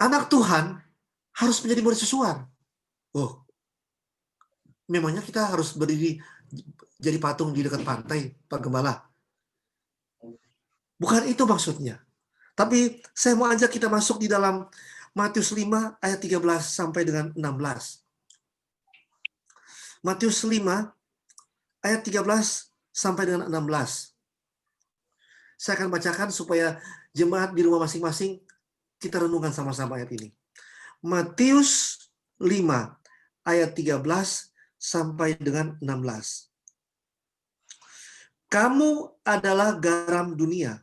anak Tuhan harus menjadi mercusuar. Oh, memangnya kita harus berdiri jadi patung di dekat pantai, Pak Gembala? Bukan itu maksudnya. Tapi saya mau ajak kita masuk di dalam Matius 5 ayat 13 sampai dengan 16. Matius 5 ayat 13 sampai dengan 16. Saya akan bacakan supaya jemaat di rumah masing-masing kita renungkan sama-sama ayat ini. Matius 5 ayat 13 sampai dengan 16. Kamu adalah garam dunia.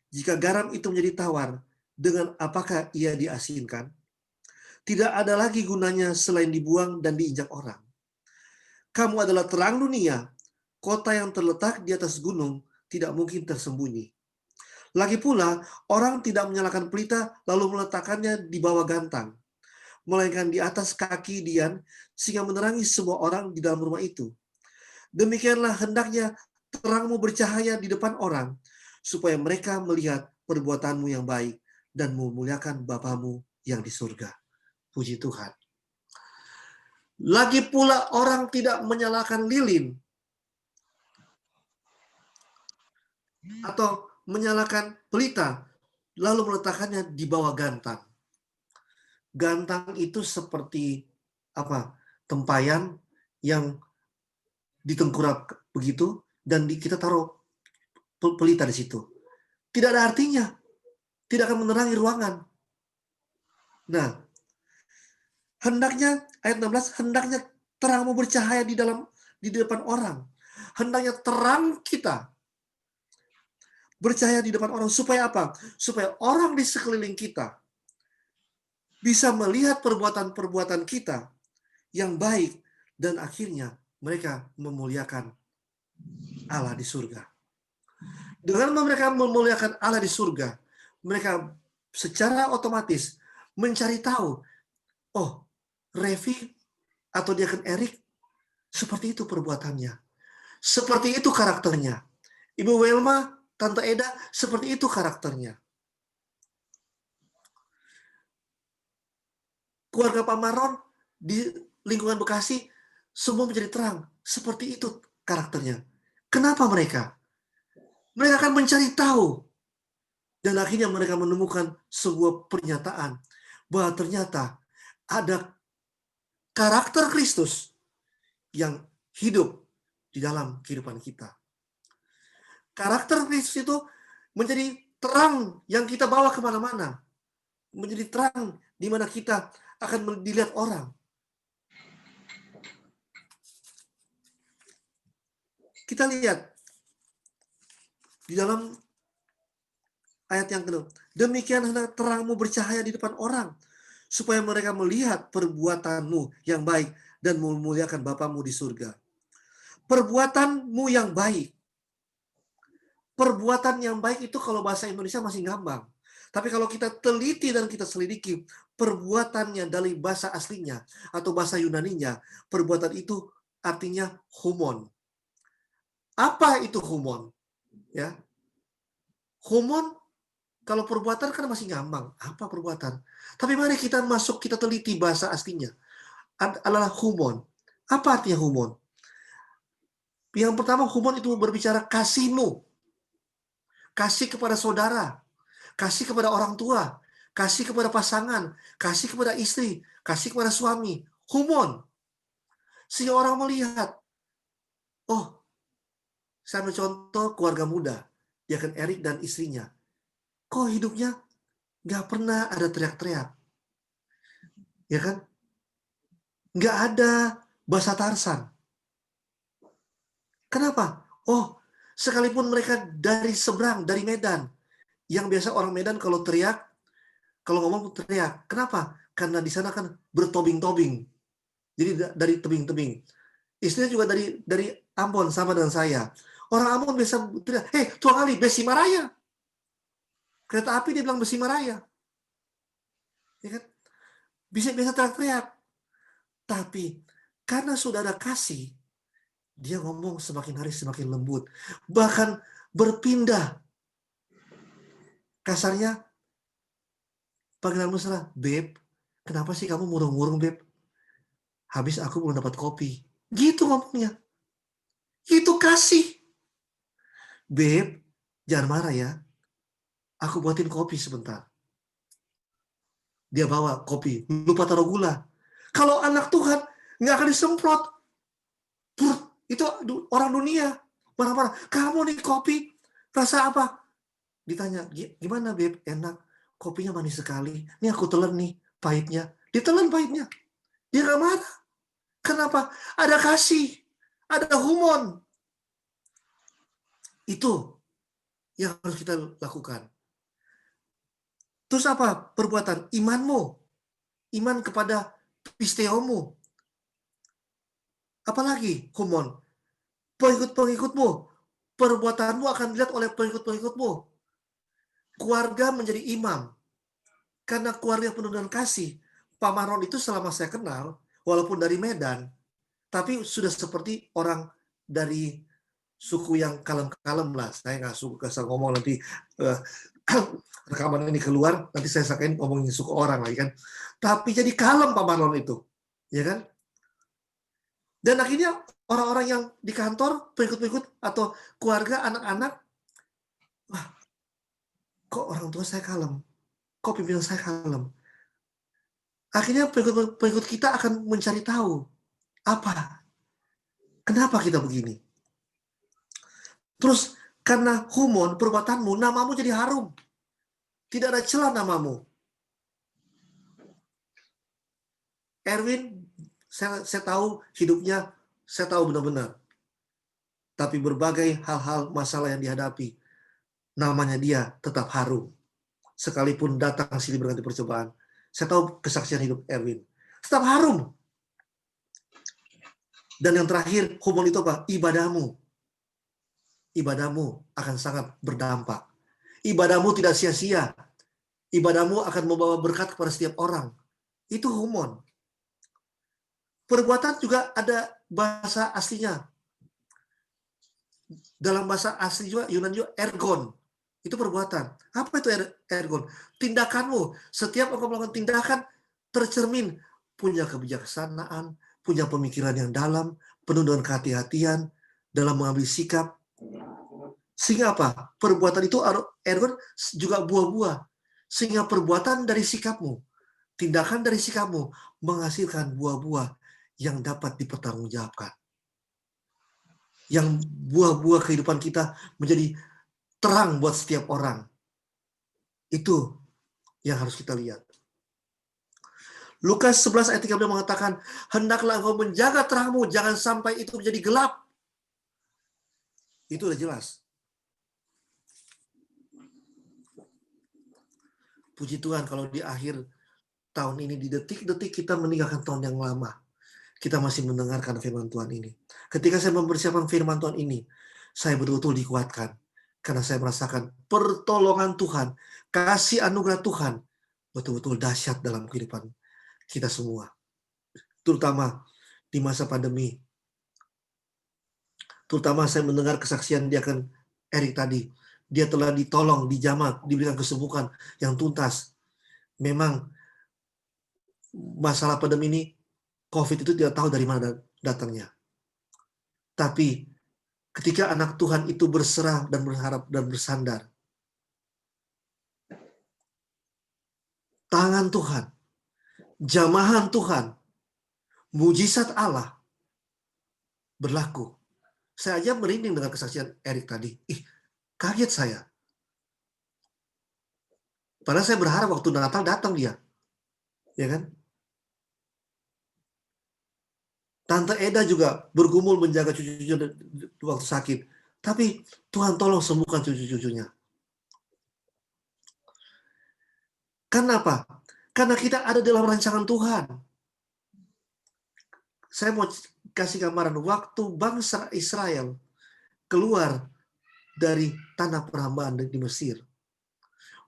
Jika garam itu menjadi tawar, dengan apakah ia diasinkan? Tidak ada lagi gunanya selain dibuang dan diinjak orang. Kamu adalah terang dunia. Kota yang terletak di atas gunung tidak mungkin tersembunyi. Lagi pula, orang tidak menyalakan pelita lalu meletakkannya di bawah gantang, melainkan di atas kaki dian, sehingga menerangi semua orang di dalam rumah itu. Demikianlah hendaknya terangmu bercahaya di depan orang, supaya mereka melihat perbuatanmu yang baik dan memuliakan Bapamu yang di surga. Puji Tuhan. Lagi pula orang tidak menyalakan lilin atau menyalakan pelita lalu meletakkannya di bawah gantang. Gantang itu seperti apa? Tempayan yang ditengkurap begitu dan kita taruh pelita di situ. Tidak ada artinya. Tidak akan menerangi ruangan. Nah, hendaknya ayat 16, hendaknya terangmu bercahaya di depan orang. Hendaknya terang kita bercahaya di depan orang supaya apa? Supaya orang di sekeliling kita bisa melihat perbuatan-perbuatan kita yang baik dan akhirnya mereka memuliakan Allah di surga. Dengan mereka memuliakan Allah di surga, mereka secara otomatis mencari tahu, oh, Revi atau Diakon Erik seperti itu perbuatannya. Seperti itu karakternya. Ibu Welma, Tante Eda, seperti itu karakternya. Keluarga Pak Maron di lingkungan Bekasi semua menjadi terang. Seperti itu karakternya. Kenapa mereka? Mereka akan mencari tahu. Dan akhirnya mereka menemukan sebuah pernyataan bahwa ternyata ada karakter Kristus yang hidup di dalam kehidupan kita. Karakter Kristus itu menjadi terang yang kita bawa kemana-mana. Menjadi terang di mana kita akan dilihat orang. Kita lihat di dalam ayat yang kedua. Demikian hendak terangmu bercahaya di depan orang, supaya mereka melihat perbuatanmu yang baik dan memuliakan Bapamu di surga. Perbuatanmu yang baik. Perbuatan yang baik itu kalau bahasa Indonesia masih gampang. Tapi kalau kita teliti dan kita selidiki perbuatannya dari bahasa aslinya atau bahasa Yunaninya, perbuatan itu artinya humon. Apa itu humon? Ya. Humon kalau perbuatan kan masih gampang. Apa perbuatan? Tapi mari kita masuk, kita teliti bahasa aslinya. Adalah humon. Apa artinya humon? Yang pertama, humon itu berbicara kasihmu. Kasih kepada saudara. Kasih kepada orang tua. Kasih kepada pasangan. Kasih kepada istri. Kasih kepada suami. Humon. Sehingga orang melihat. Oh, saya ambil contoh keluarga muda. Diakon Erik dan istrinya. Kok hidupnya nggak pernah ada teriak-teriak? Ya kan? Nggak ada bahasa Tarsan. Kenapa? Oh, sekalipun mereka dari seberang, dari Medan. Yang biasa orang Medan kalau teriak, kalau ngomong teriak. Kenapa? Karena di sana kan bertobing-tobing. Jadi dari tebing-tebing. Istrinya juga dari Ambon sama dengan saya. Orang Ambon biasa teriak, "Hei, Tuang Ali, Besi Maraya." Kereta api dia bilang Besi Maraya. Ya kan? Bisa teriak-teriak. Tapi karena sudah ada kasih, dia ngomong semakin hari semakin lembut. Bahkan berpindah. Kasarnya, panggilan mesra, "Beb, kenapa sih kamu murung-murung, Beb? Habis aku belum dapat kopi." Gitu ngomongnya. Itu kasih. "Beb, jangan marah ya. Aku buatin kopi sebentar." Dia bawa kopi, lupa taruh gula. Kalau anak Tuhan, nggak akan disemprot. Itu orang dunia marah-marah. Kamu nih kopi rasa apa? Ditanya, gimana Beb? Enak. Kopinya manis sekali. Ini aku telan nih pahitnya. Ditelan pahitnya. Dia gak marah. Kenapa? Ada kasih. Ada humon. Itu yang harus kita lakukan. Terus apa perbuatan? Imanmu. Iman kepada pisteomu. Apalagi humon. Pengikut-pengikutmu. Perbuatanmu akan dilihat oleh pengikut-pengikutmu. Keluarga menjadi imam. Karena keluarga penuh dengan kasih. Pak Marlon itu selama saya kenal, walaupun dari Medan, tapi sudah seperti orang dari suku yang kalem-kalem lah. Saya nggak suka ngomong nanti rekaman ini keluar, nanti saya sakain ngomongin suku orang lagi kan. Tapi jadi kalem Pak Marlon itu, ya kan? Dan akhirnya orang-orang yang di kantor, pengikut-pengikut atau keluarga, anak-anak, wah, kok orang tua saya kalem? Kok pimpinan saya kalem? Akhirnya pengikut kita akan mencari tahu, apa? Kenapa kita begini? Terus, karena humon, perbuatanmu, namamu jadi harum. Tidak ada celah namamu. Erwin, saya tahu hidupnya, saya tahu benar-benar. Tapi berbagai hal-hal masalah yang dihadapi, namanya dia tetap harum. Sekalipun datang silih berganti percobaan. Saya tahu kesaksian hidup Erwin. Tetap harum. Dan yang terakhir, humon itu apa? Ibadahmu. Ibadahmu akan sangat berdampak. Ibadahmu tidak sia-sia. Ibadahmu akan membawa berkat kepada setiap orang. Itu humon. Perbuatan juga ada bahasa aslinya. Dalam bahasa asli juga, Yunani juga, ergon. Itu perbuatan. Apa itu ergon? Tindakanmu. Setiap engkau melakukan tindakan, tercermin. Punya kebijaksanaan, punya pemikiran yang dalam, penuh dengan kehati-hatian, dalam mengambil sikap. Sehingga apa? Perbuatan itu, ergon juga buah-buah. Sehingga perbuatan dari sikapmu, tindakan dari sikapmu, menghasilkan buah-buah yang dapat dipertanggungjawabkan. Yang buah-buah kehidupan kita menjadi terang buat setiap orang. Itu yang harus kita lihat. Lukas 11 ayat 13 mengatakan, hendaklah engkau menjaga terangmu, jangan sampai itu menjadi gelap. Itu udah jelas. Puji Tuhan kalau di akhir tahun ini, di detik-detik kita meninggalkan tahun yang lama, kita masih mendengarkan firman Tuhan ini. Ketika saya mempersiapkan firman Tuhan ini, saya betul-betul dikuatkan. Karena saya merasakan pertolongan Tuhan, kasih anugerah Tuhan, betul-betul dahsyat dalam kehidupan kita semua. Terutama di masa pandemi. Terutama saya mendengar kesaksian Diaken Erik tadi. Dia telah ditolong, dijamah, diberikan kesembuhan yang tuntas. Memang masalah pandemi ini, COVID itu tidak tahu dari mana datangnya. Tapi ketika anak Tuhan itu berserah dan berharap dan bersandar, tangan Tuhan, jamahan Tuhan, mujizat Allah berlaku. Saya aja merinding dengan kesaksian Erik tadi. Kaget saya. Padahal saya berharap waktu Natal datang dia. Ya kan? Tante Eda juga bergumul menjaga cucu-cucunya waktu sakit. Tapi Tuhan tolong sembuhkan cucu-cucunya. Kenapa? Karena kita ada dalam rancangan Tuhan. Saya mau kasih gambaran. Waktu bangsa Israel keluar dari tanah perhambaan di Mesir.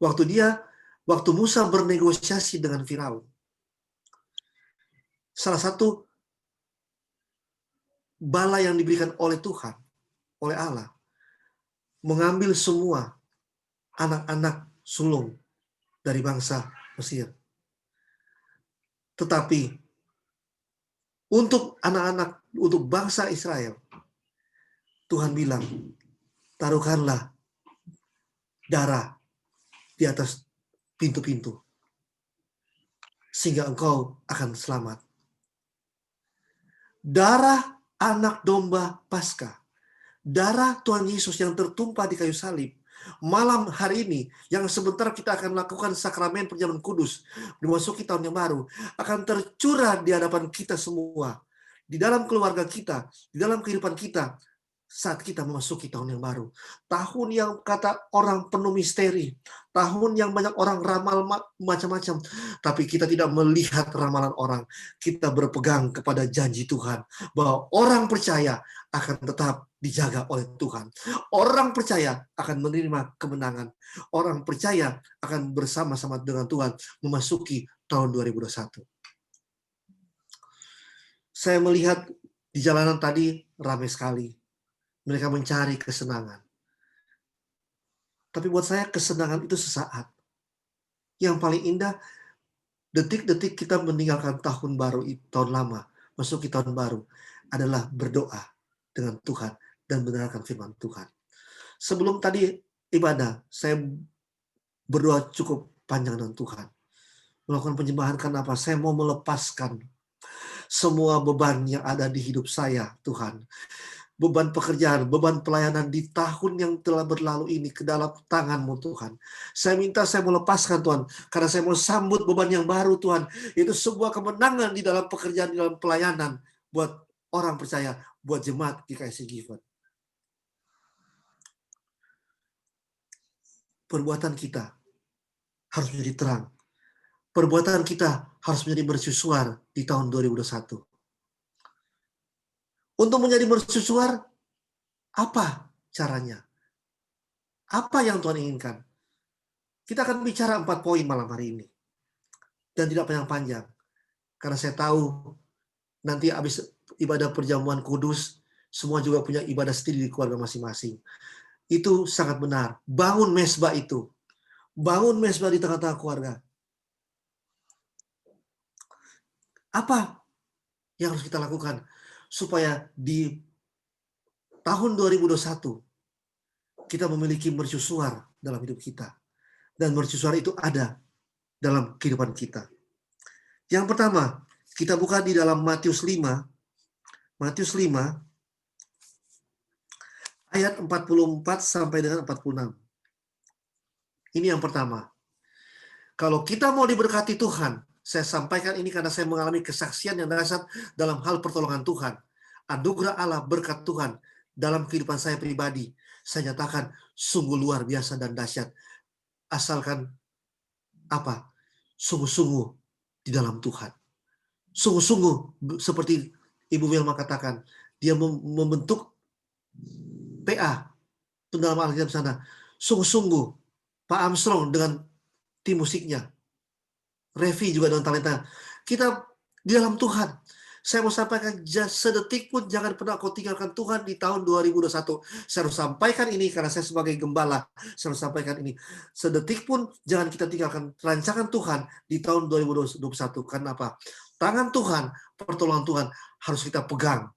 Waktu Musa bernegosiasi dengan Firaun. Salah satu bala yang diberikan oleh Tuhan, oleh Allah, mengambil semua anak-anak sulung dari bangsa Mesir. Tetapi untuk anak-anak, untuk bangsa Israel, Tuhan bilang, taruhkanlah darah di atas pintu-pintu, sehingga engkau akan selamat. Darah anak domba Paskah. Darah Tuhan Yesus yang tertumpah di kayu salib. Malam hari ini, yang sebentar kita akan melakukan sakramen perjamuan kudus, memasuki tahun yang baru, akan tercurah di hadapan kita semua. Di dalam keluarga kita, di dalam kehidupan kita, saat kita memasuki tahun yang baru. Tahun yang kata orang penuh misteri. Tahun yang banyak orang ramal macam-macam. Tapi kita tidak melihat ramalan orang. Kita berpegang kepada janji Tuhan. Bahwa orang percaya akan tetap dijaga oleh Tuhan. Orang percaya akan menerima kemenangan. Orang percaya akan bersama-sama dengan Tuhan memasuki tahun 2021. Saya melihat di jalanan tadi ramai sekali. Mereka mencari kesenangan. Tapi buat saya kesenangan itu sesaat. Yang paling indah, detik-detik kita meninggalkan tahun baru, tahun lama, masuk ke tahun baru, adalah berdoa dengan Tuhan dan mendengarkan firman Tuhan. Sebelum tadi ibadah, saya berdoa cukup panjang dengan Tuhan. Melakukan penyembahan karena apa? Saya mau melepaskan semua beban yang ada di hidup saya, Tuhan. Beban pekerjaan, beban pelayanan di tahun yang telah berlalu ini ke dalam tangan-Mu, Tuhan. Saya minta saya mau lepaskan, Tuhan, karena saya mau sambut beban yang baru, Tuhan. Itu sebuah kemenangan di dalam pekerjaan, di dalam pelayanan buat orang percaya, buat jemaat GKSI Given. Perbuatan kita harus menjadi terang. Perbuatan kita harus menjadi mercusuar di tahun 2021. Untuk menjadi mercusuar, apa caranya? Apa yang Tuhan inginkan? Kita akan bicara 4 poin malam hari ini. Dan tidak panjang-panjang. Karena saya tahu nanti habis ibadah perjamuan kudus, semua juga punya ibadah sendiri di keluarga masing-masing. Itu sangat benar. Bangun mesbah itu. Bangun mesbah di tengah-tengah keluarga. Apa yang harus kita lakukan supaya di tahun 2021 kita memiliki mercusuar dalam hidup kita. Dan mercusuar itu ada dalam kehidupan kita. Yang pertama, kita buka di dalam Matius 5. Matius 5 ayat 44 sampai dengan 46. Ini yang pertama. Kalau kita mau diberkati Tuhan, saya sampaikan ini karena saya mengalami kesaksian yang dahsyat dalam hal pertolongan Tuhan. Anugerah Allah, berkat Tuhan dalam kehidupan saya pribadi. Saya nyatakan sungguh luar biasa dan dahsyat. Asalkan apa? Sungguh-sungguh di dalam Tuhan. Sungguh-sungguh seperti Ibu Wilma katakan, dia membentuk PA dalam Alkitab sana. Sungguh-sungguh Pak Armstrong dengan tim musiknya. Revi juga dengan talenta. Kita di dalam Tuhan. Saya mau sampaikan, sedetik pun jangan pernah kau tinggalkan Tuhan di tahun 2021. Saya harus sampaikan ini karena saya sebagai gembala. Saya harus sampaikan ini. Sedetik pun jangan kita tinggalkan rancangan Tuhan di tahun 2021. Karena apa? Tangan Tuhan, pertolongan Tuhan harus kita pegang.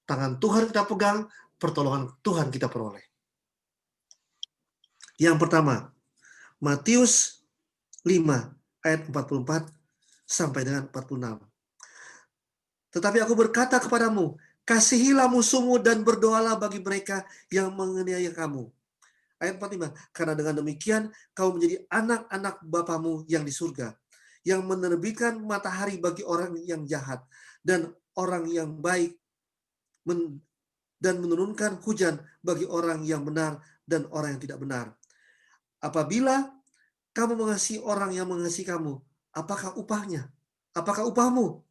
Tangan Tuhan kita pegang, pertolongan Tuhan kita peroleh. Yang pertama, Matius 5 ayat 44 sampai dengan 46. Tetapi aku berkata kepadamu, kasihilah musuhmu dan berdoalah bagi mereka yang menganiaya kamu. Ayat 45, karena dengan demikian kamu menjadi anak-anak Bapamu yang di surga, yang menerbitkan matahari bagi orang yang jahat dan orang yang baik, dan menurunkan hujan bagi orang yang benar dan orang yang tidak benar. Apabila kamu mengasihi orang yang mengasihi kamu, apakah upahnya? Apakah upahmu?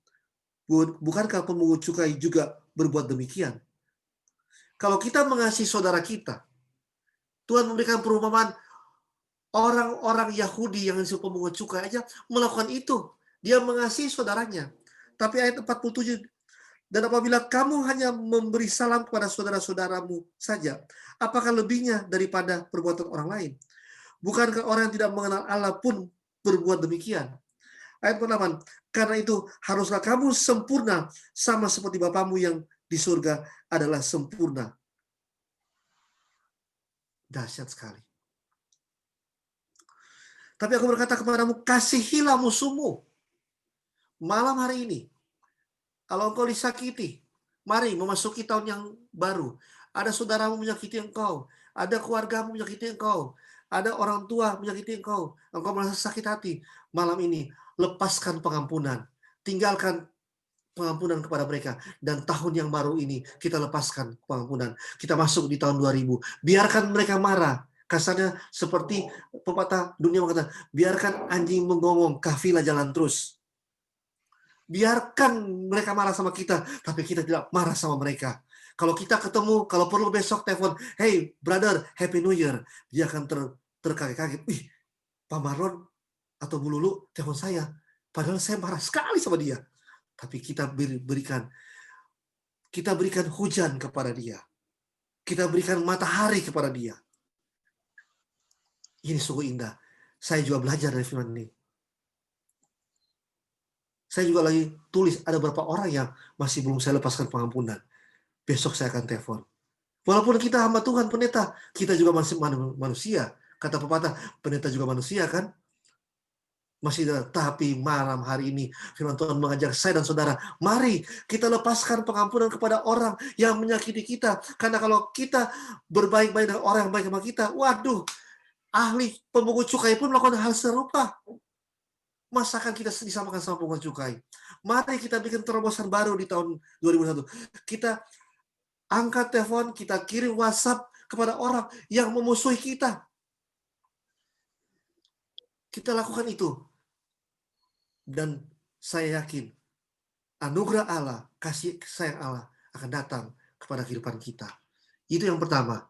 Bukankah pemungut cukai juga berbuat demikian? Kalau kita mengasihi saudara kita, Tuhan memberikan perumpamaan orang-orang Yahudi yang disebut pemungut cukai aja melakukan itu. Dia mengasihi saudaranya. Tapi ayat 47, dan apabila kamu hanya memberi salam kepada saudara-saudaramu saja, apakah lebihnya daripada perbuatan orang lain? Bukankah orang yang tidak mengenal Allah pun berbuat demikian? Ayat 8, karena itu haruslah kamu sempurna sama seperti Bapamu yang di surga adalah sempurna. Dahsyat sekali. Tapi aku berkata kepadamu, kasihilah musuhmu. Malam hari ini, kalau engkau disakiti, Mari memasuki tahun yang baru. Ada saudaramu menyakiti engkau. Ada keluargamu menyakiti engkau. Ada orang tua menyakiti engkau. Engkau merasa sakit hati. Malam ini, lepaskan pengampunan. Tinggalkan pengampunan kepada mereka. Dan tahun yang baru ini, kita lepaskan pengampunan. Kita masuk di tahun 2000. Biarkan mereka marah. Kasarnya seperti pepatah dunia mengatakan, biarkan anjing menggonggong, kafilah jalan terus. Biarkan mereka marah sama kita, tapi kita tidak marah sama mereka. Kalau kita ketemu, kalau perlu besok telepon, hey brother, Happy New Year. Dia akan terkaget-kaget. Ih, Pak Marlon atau Bu Lulu telepon saya. Padahal saya marah sekali sama dia. Tapi kita berikan hujan kepada dia. Kita berikan matahari kepada dia. Ini sungguh indah. Saya juga belajar dari firman ini. Saya juga lagi tulis, ada beberapa orang yang masih belum saya lepaskan pengampunan. Besok saya akan telepon. Walaupun kita hamba Tuhan, pendeta, kita juga masih manusia. Kata pepatah, pendeta juga manusia kan? Masih ada. Tapi malam hari ini, firman Tuhan mengajak saya dan saudara, mari kita lepaskan pengampunan kepada orang yang menyakiti kita. Karena kalau kita berbaik-baik dengan orang yang baik sama kita, waduh, ahli pemungut cukai pun melakukan hal serupa. Masakan kita disamakan sama pungut cukai. Mari kita bikin terobosan baru di tahun 2001. Kita angkat telepon, kita kirim WhatsApp kepada orang yang memusuhi kita. Kita lakukan itu. Dan saya yakin anugerah Allah, kasih sayang Allah akan datang kepada kehidupan kita. Itu yang pertama.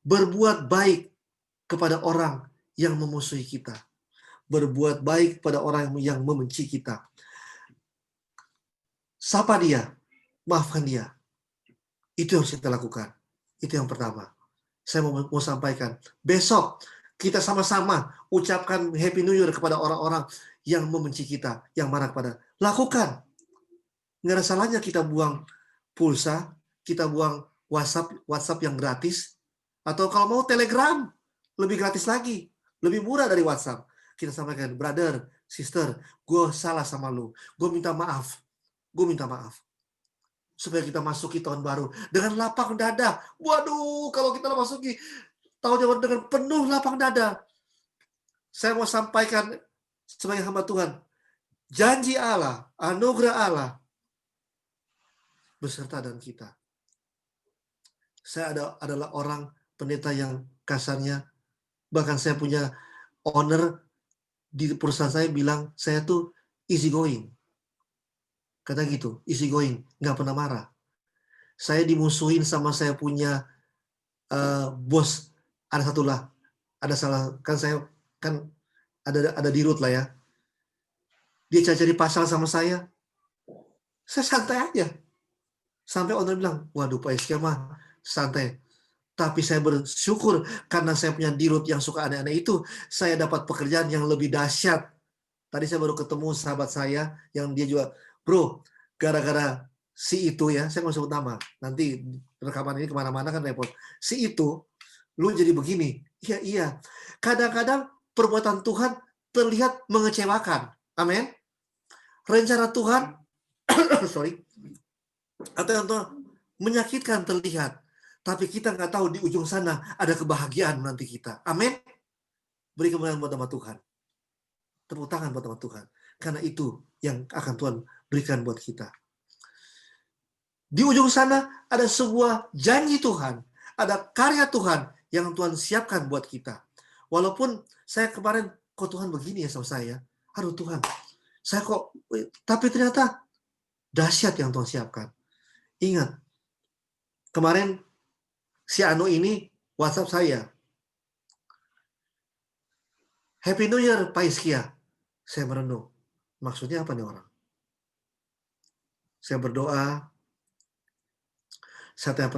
Berbuat baik kepada orang yang memusuhi kita. Berbuat baik pada orang yang membenci kita. Sapa dia, maafkan dia. Itu yang kita lakukan. Itu yang pertama. Saya mau sampaikan. Besok kita sama-sama ucapkan Happy New Year kepada orang-orang yang membenci kita, yang marah kepada. Lakukan. Nggak ada salahnya kita buang pulsa, kita buang WhatsApp yang gratis, atau kalau mau Telegram, lebih gratis lagi, lebih murah dari WhatsApp. Kita sampaikan, brother, sister, gue salah sama lu. Gue minta maaf. Supaya kita masuki tahun baru dengan lapang dada. Waduh, kalau kita masuki tahun baru dengan penuh lapang dada. Saya mau sampaikan sebagai hamba Tuhan, janji Allah, anugerah Allah beserta dengan kita. Saya adalah orang pendeta yang kasarnya, bahkan saya punya owner di perusahaan saya bilang, saya tuh easy going. Kata gitu, easy going, nggak pernah marah. Saya dimusuhin sama saya punya bos, ada salah, kan saya kan ada di root lah ya. Dia cari pasal sama saya santai aja. Sampai owner bilang, waduh Pak Iskia mah santai. Tapi saya bersyukur karena saya punya dirut yang suka aneh-aneh itu, saya dapat pekerjaan yang lebih dahsyat. Tadi saya baru ketemu sahabat saya yang dia juga, bro, gara-gara si itu ya, saya nggak sebut nama, nanti rekaman ini kemana-mana kan repot. Si itu, lu jadi begini. Iya. Kadang-kadang perbuatan Tuhan terlihat mengecewakan. Amin. Rencana Tuhan, atau yang Tuhan menyakitkan terlihat. Tapi kita nggak tahu di ujung sana ada kebahagiaan nanti kita. Amin. Beri kemuliaan buat nama Tuhan. Tepuk tangan buat nama Tuhan. Karena itu yang akan Tuhan berikan buat kita. Di ujung sana ada sebuah janji Tuhan. Ada karya Tuhan yang Tuhan siapkan buat kita. Walaupun saya kemarin, kok Tuhan begini ya sama saya. Aduh Tuhan, saya kok, tapi ternyata dahsyat yang Tuhan siapkan. Ingat, kemarin si Anu ini WhatsApp saya. Happy New Year, Pak Iskia. Saya merenung. Maksudnya apa nih orang? Saya berdoa. Saya tanya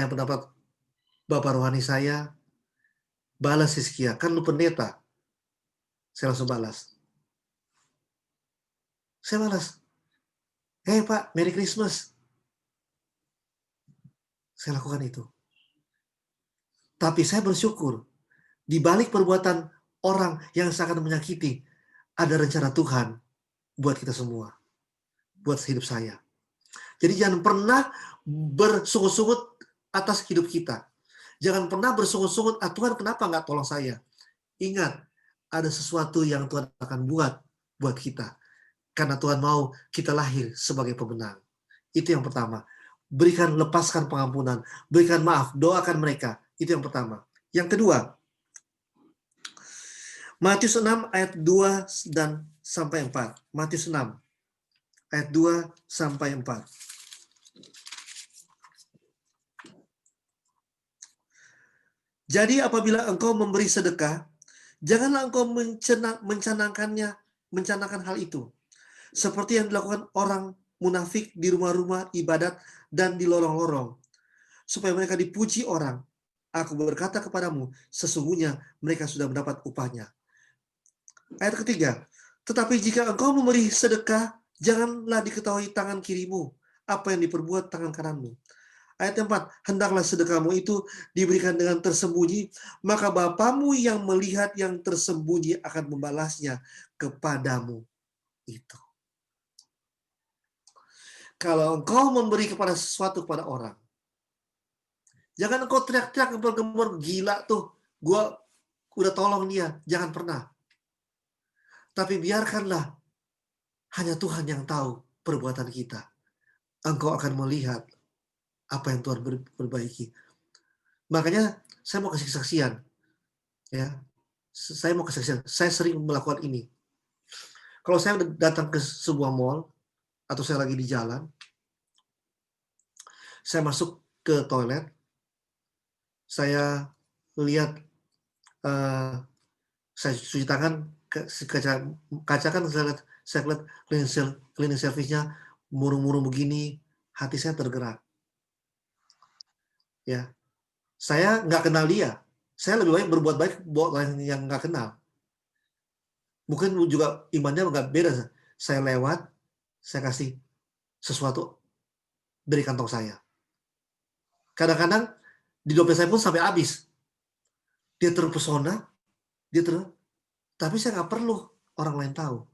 pendapat Bapak rohani saya. Balas Iskia. Kan lu pendeta. Saya langsung balas. Saya balas. Hey Pak, Merry Christmas. Saya lakukan itu. Tapi saya bersyukur, di balik perbuatan orang yang sangat menyakiti, ada rencana Tuhan buat kita semua. buat hidup saya. Jadi jangan pernah bersungut-sungut atas hidup kita. Jangan pernah bersungut-sungut, Tuhan kenapa nggak tolong saya? Ingat, ada sesuatu yang Tuhan akan buat kita. Karena Tuhan mau kita lahir sebagai pemenang. Itu yang pertama. Lepaskan pengampunan. Berikan maaf, doakan mereka. Itu yang pertama. Yang kedua, Matius 6 ayat 2 dan sampai 4. Matius 6 ayat 2 sampai 4. Jadi apabila engkau memberi sedekah, janganlah engkau mencanangkan hal itu. Seperti yang dilakukan orang munafik di rumah-rumah ibadat dan di lorong-lorong, supaya mereka dipuji orang. Aku berkata kepadamu, sesungguhnya mereka sudah mendapat upahnya. Ayat ketiga, tetapi jika engkau memberi sedekah, janganlah diketahui tangan kirimu apa yang diperbuat tangan kananmu. Ayat 4, hendaklah sedekahmu itu diberikan dengan tersembunyi, maka Bapamu yang melihat yang tersembunyi akan membalasnya kepadamu itu. Kalau engkau memberi kepada sesuatu kepada orang, jangan engkau teriak-teriak gembor-gembor, gila tuh, gua udah tolong dia. Jangan pernah. Tapi biarkanlah hanya Tuhan yang tahu perbuatan kita. Engkau akan melihat apa yang Tuhan perbaiki. Makanya saya mau kasih kesaksian. Ya, saya mau kesaksian. Saya sering melakukan ini. Kalau saya datang ke sebuah mall atau saya lagi di jalan, saya masuk ke toilet, saya lihat, saya cuci tangan, kaca kan saya lihat cleaning service-nya murung-murung begini, hati saya tergerak. Ya, saya nggak kenal dia. Saya lebih baik berbuat baik buat orang yang nggak kenal. Mungkin juga imannya nggak beda. Saya lewat, saya kasih sesuatu dari kantong saya. Kadang-kadang di dompet saya pun sampai habis. Dia terpesona, tapi saya nggak perlu orang lain tahu.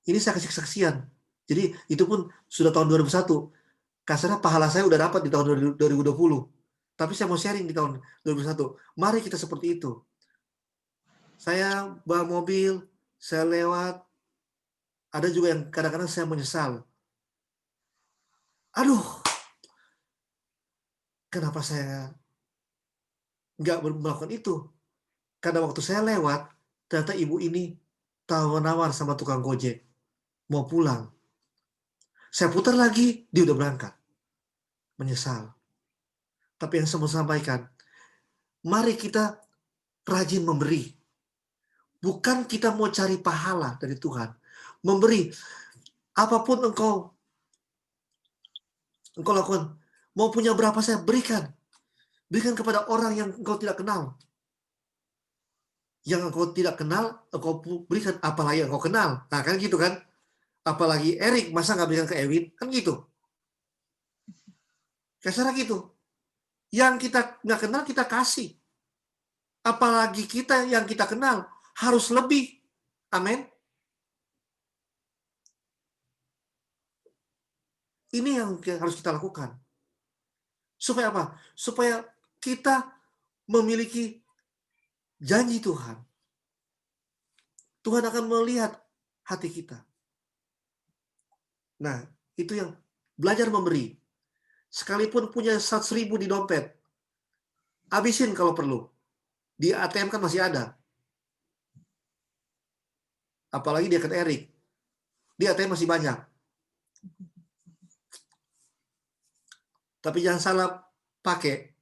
Ini saya kasih kesaksian. Jadi itu pun sudah tahun 2001. Kasarnya pahala saya udah dapat di tahun 2020. Tapi saya mau sharing di tahun 2021. Mari kita seperti itu. Saya bawa mobil, saya lewat. Ada juga yang kadang-kadang saya menyesal. Aduh, kenapa saya nggak melakukan itu? Karena waktu saya lewat, ternyata ibu ini tawar-nawar sama tukang Gojek. Mau pulang. Saya putar lagi, dia udah berangkat. Menyesal. Tapi yang saya mau sampaikan, mari kita rajin memberi. Bukan kita mau cari pahala dari Tuhan. Memberi. Apapun engkau lakukan. Mau punya berapa saya berikan. Berikan kepada orang yang engkau tidak kenal. Yang engkau tidak kenal, engkau berikan, apalagi engkau kenal. Nah kan gitu kan. Apalagi Erik, masa nggak berikan ke Ewin? Kan gitu. Kasarnya gitu. Yang kita nggak kenal, kita kasih. Apalagi kita yang kita kenal, harus lebih. Amin. Ini yang harus kita lakukan. Supaya apa? Supaya kita memiliki janji Tuhan. Tuhan akan melihat hati kita. Nah, itu yang belajar memberi. Sekalipun punya 100.000 di dompet, habisin kalau perlu. Di ATM kan masih ada. Apalagi dia kan Erik. Di ATM masih banyak. Tapi jangan salah pakai.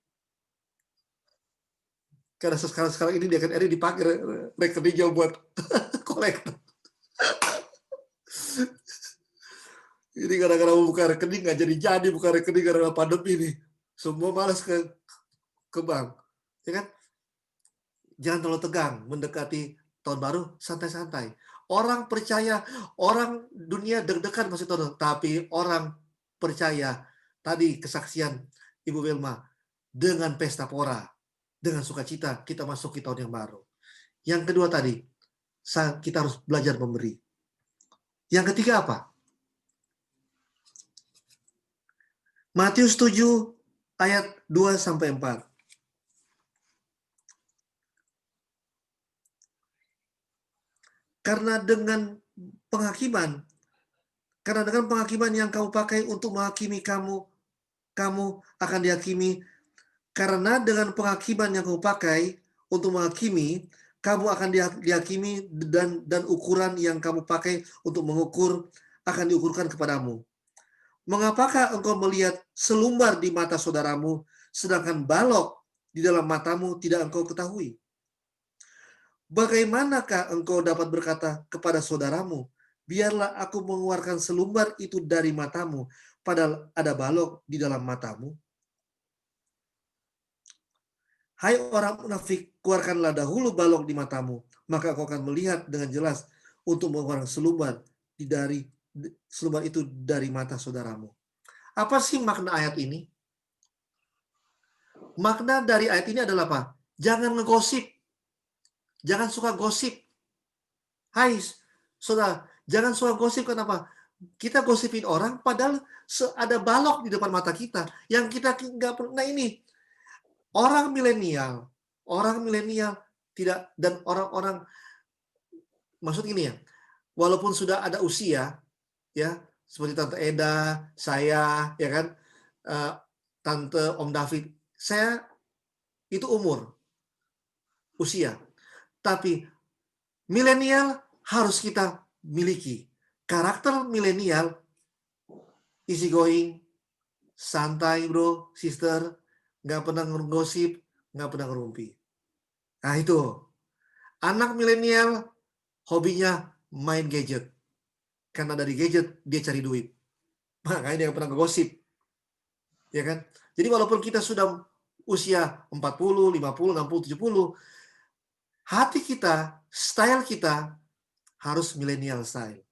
Karena sekarang ini dia kan Erik dipakai rekeningnya buat kolektor. Ini gara-gara buka rekening nggak jadi buka rekening gara-gara pandemi ini. Semua malas ke bank. Ya kan? Jangan terlalu tegang mendekati tahun baru, santai-santai. Orang percaya, orang dunia deg-degan masih tahun, tapi orang percaya tadi kesaksian Ibu Wilma dengan pesta pora, dengan sukacita kita masuk ke tahun yang baru. Yang kedua tadi, kita harus belajar memberi. Yang ketiga apa? Matius 7 ayat 2-4. Karena dengan penghakiman yang kamu pakai untuk menghakimi kamu akan dihakimi. Karena dengan penghakiman yang kamu pakai untuk menghakimi, kamu akan dihakimi, dan ukuran yang kamu pakai untuk mengukur akan diukurkan kepadamu. Mengapakah engkau melihat selumbar di mata saudaramu, sedangkan balok di dalam matamu tidak engkau ketahui? Bagaimanakah engkau dapat berkata kepada saudaramu, biarlah aku mengeluarkan selumbar itu dari matamu, padahal ada balok di dalam matamu? Hai orang munafik, keluarkanlah dahulu balok di matamu, maka kau akan melihat dengan jelas untuk mengeluarkan selumbar itu dari mata saudaramu. Apa sih makna ayat ini? Makna dari ayat ini adalah apa? Jangan ngegosip. Jangan suka gosip. Hai saudara, jangan suka gosip. Kenapa? Kita gosipin orang padahal ada balok di depan mata kita yang kita nggak pernah. Nah ini orang milenial tidak, dan orang-orang, maksud gini ya, walaupun sudah ada usia ya, seperti Tante Eda, saya ya kan, Tante Om David, saya itu umur usia, tapi milenial harus kita miliki karakter milenial, easy going, santai bro, sister, nggak pernah ngegosip, nggak pernah ngerumpi. Nah itu, anak milenial hobinya main gadget. Karena dari gadget dia cari duit. Makanya dia nggak pernah ngegosip. Ya kan? Jadi walaupun kita sudah usia 40, 50, 60, 70, hati kita, style kita harus milenial style.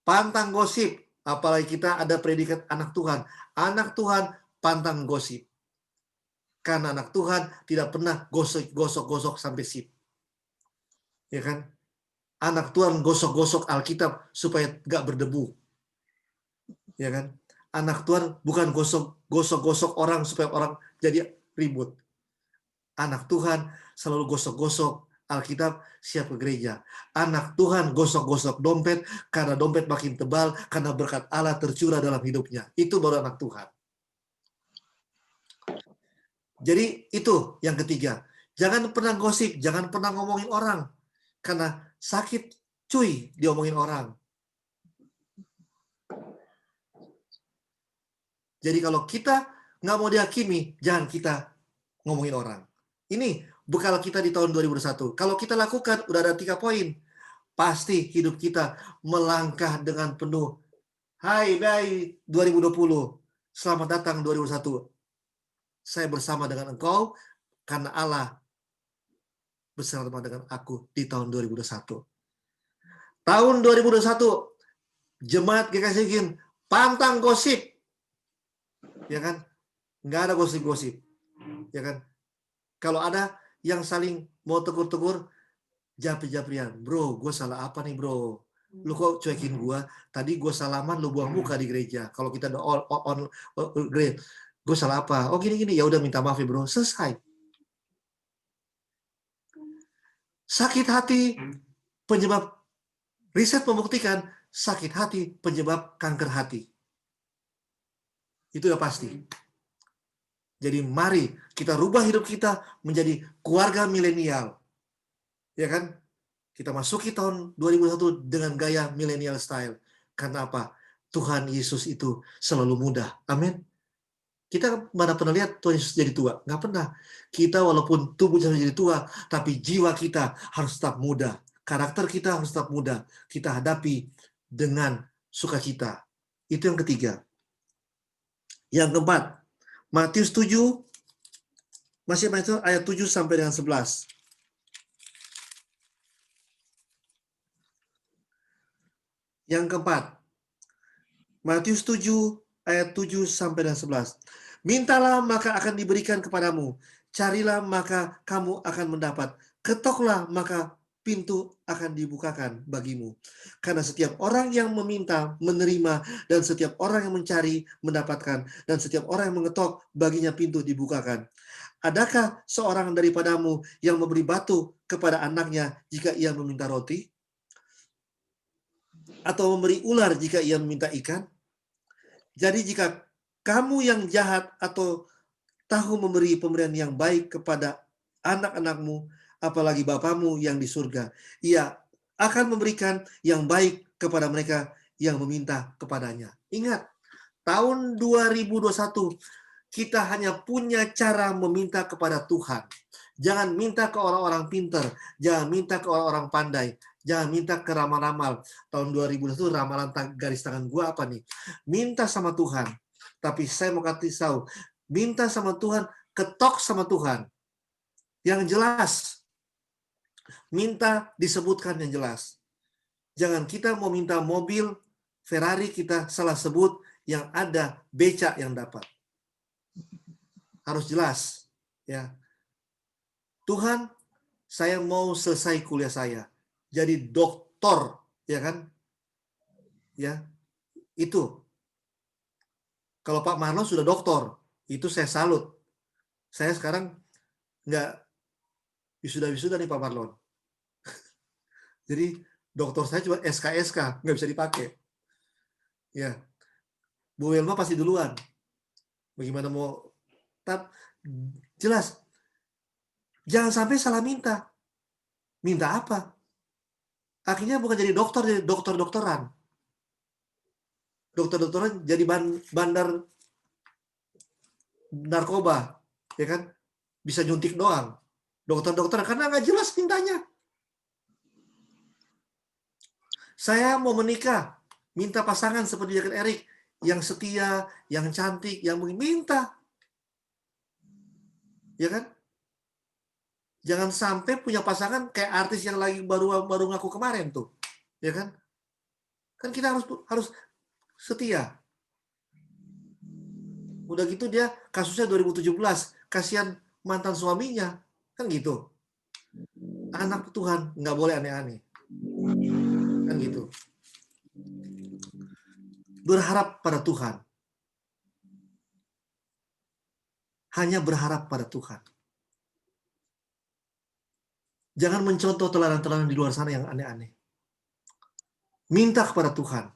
Pantang gosip, apalagi kita ada predikat anak Tuhan. Anak Tuhan pantang gosip. Karena anak Tuhan tidak pernah gosok-gosok sampai sip. Ya kan? Anak Tuhan gosok-gosok Alkitab supaya gak berdebu. Ya kan? Anak Tuhan bukan gosok-gosok orang supaya orang jadi ribut. Anak Tuhan selalu gosok-gosok Alkitab siap ke gereja. Anak Tuhan gosok-gosok dompet karena dompet makin tebal karena berkat Allah tercurah dalam hidupnya. Itu baru anak Tuhan. Jadi itu yang ketiga. Jangan pernah gosip, jangan pernah ngomongin orang. Karena sakit cuy diomongin orang. Jadi kalau kita nggak mau dihakimi, jangan kita ngomongin orang. Ini bekal kita di tahun 2021. Kalau kita lakukan, udah ada 3 poin. Pasti hidup kita melangkah dengan penuh. Hai 2020, selamat datang 2021. Saya bersama dengan engkau karena Allah bersama dengan aku di tahun 2021. Tahun 2021, Jemaat GKI Sigin, pantang gosip. Ya kan? Nggak ada gosip-gosip. Ya kan? Kalau ada yang saling mau tegur-tegur, japri-japrian. Bro, gue salah apa nih bro? Lu kok cuekin gue? Tadi gue salaman, lu buang muka di gereja. Kalau kita udah on gereja, gue salah apa? Oh gini-gini, ya udah minta maaf ya bro. Selesai. Sakit hati penyebab, riset membuktikan sakit hati penyebab kanker hati. Itu udah pasti. Jadi mari kita rubah hidup kita menjadi keluarga milenial. Ya kan? Kita masuki tahun 2021 dengan gaya milenial style. Karena apa? Tuhan Yesus itu selalu muda. Amin. Kita mana pernah lihat Tuhan Yesus jadi tua? Nggak pernah. Kita walaupun tubuh jadi tua, tapi jiwa kita harus tetap muda. Karakter kita harus tetap muda. Kita hadapi dengan sukacita. Itu yang ketiga. Yang keempat, Matius 7, masih ayat 7 sampai dengan 11. Yang keempat, Matius 7, ayat 7 sampai dengan 11. Mintalah maka akan diberikan kepadamu. Carilah maka kamu akan mendapat. Ketoklah maka pintu akan dibukakan bagimu. Karena setiap orang yang meminta, menerima, dan setiap orang yang mencari, mendapatkan, dan setiap orang yang mengetok, baginya pintu dibukakan. Adakah seorang daripadamu yang memberi batu kepada anaknya jika ia meminta roti? Atau memberi ular jika ia meminta ikan? Jadi jika kamu yang jahat atau tahu memberi pemberian yang baik kepada anak-anakmu, apalagi Bapamu yang di surga, ia akan memberikan yang baik kepada mereka yang meminta kepadanya. Ingat, tahun 2021 kita hanya punya cara meminta kepada Tuhan. Jangan minta ke orang-orang pintar, jangan minta ke orang-orang pandai, jangan minta ke ramal-ramal. Tahun 2021 ramalan garis tangan gua apa nih? Minta sama Tuhan. Tapi saya mau kasih tahu, minta sama Tuhan, ketok sama Tuhan. Yang jelas. Minta disebutkan yang jelas. Jangan kita mau minta mobil Ferrari, kita salah sebut yang ada becak yang dapat. Harus jelas, ya. Tuhan, saya mau selesai kuliah saya, jadi doktor, ya kan? Ya, itu. Kalau Pak Marlon sudah doktor, itu saya salut. Saya sekarang nggak wisuda nih Pak Marlon. Jadi doktor saya cuma SKSK, nggak bisa dipakai. Ya, Bu Wilma pasti duluan. Bagaimana mau? Jelas. Jangan sampai salah minta. Minta apa? Akhirnya bukan jadi dokter, jadi dokter-dokteran. Dokter-dokteran jadi bandar narkoba, ya kan? Bisa nyuntik doang. Dokter-dokter karena nggak jelas mintanya. Saya mau menikah, minta pasangan seperti Jacket Eric, yang setia, yang cantik, yang minta. Ya kan? Jangan sampai punya pasangan kayak artis yang lagi baru ngaku kemarin tuh. Ya kan? Kan kita harus setia. Udah gitu dia kasusnya 2017, kasihan mantan suaminya. Kan gitu. Anak Tuhan nggak boleh aneh-aneh. Kan gitu. Berharap pada Tuhan. Hanya berharap pada Tuhan. Jangan mencontoh teladan-teladan di luar sana yang aneh-aneh. Minta kepada Tuhan.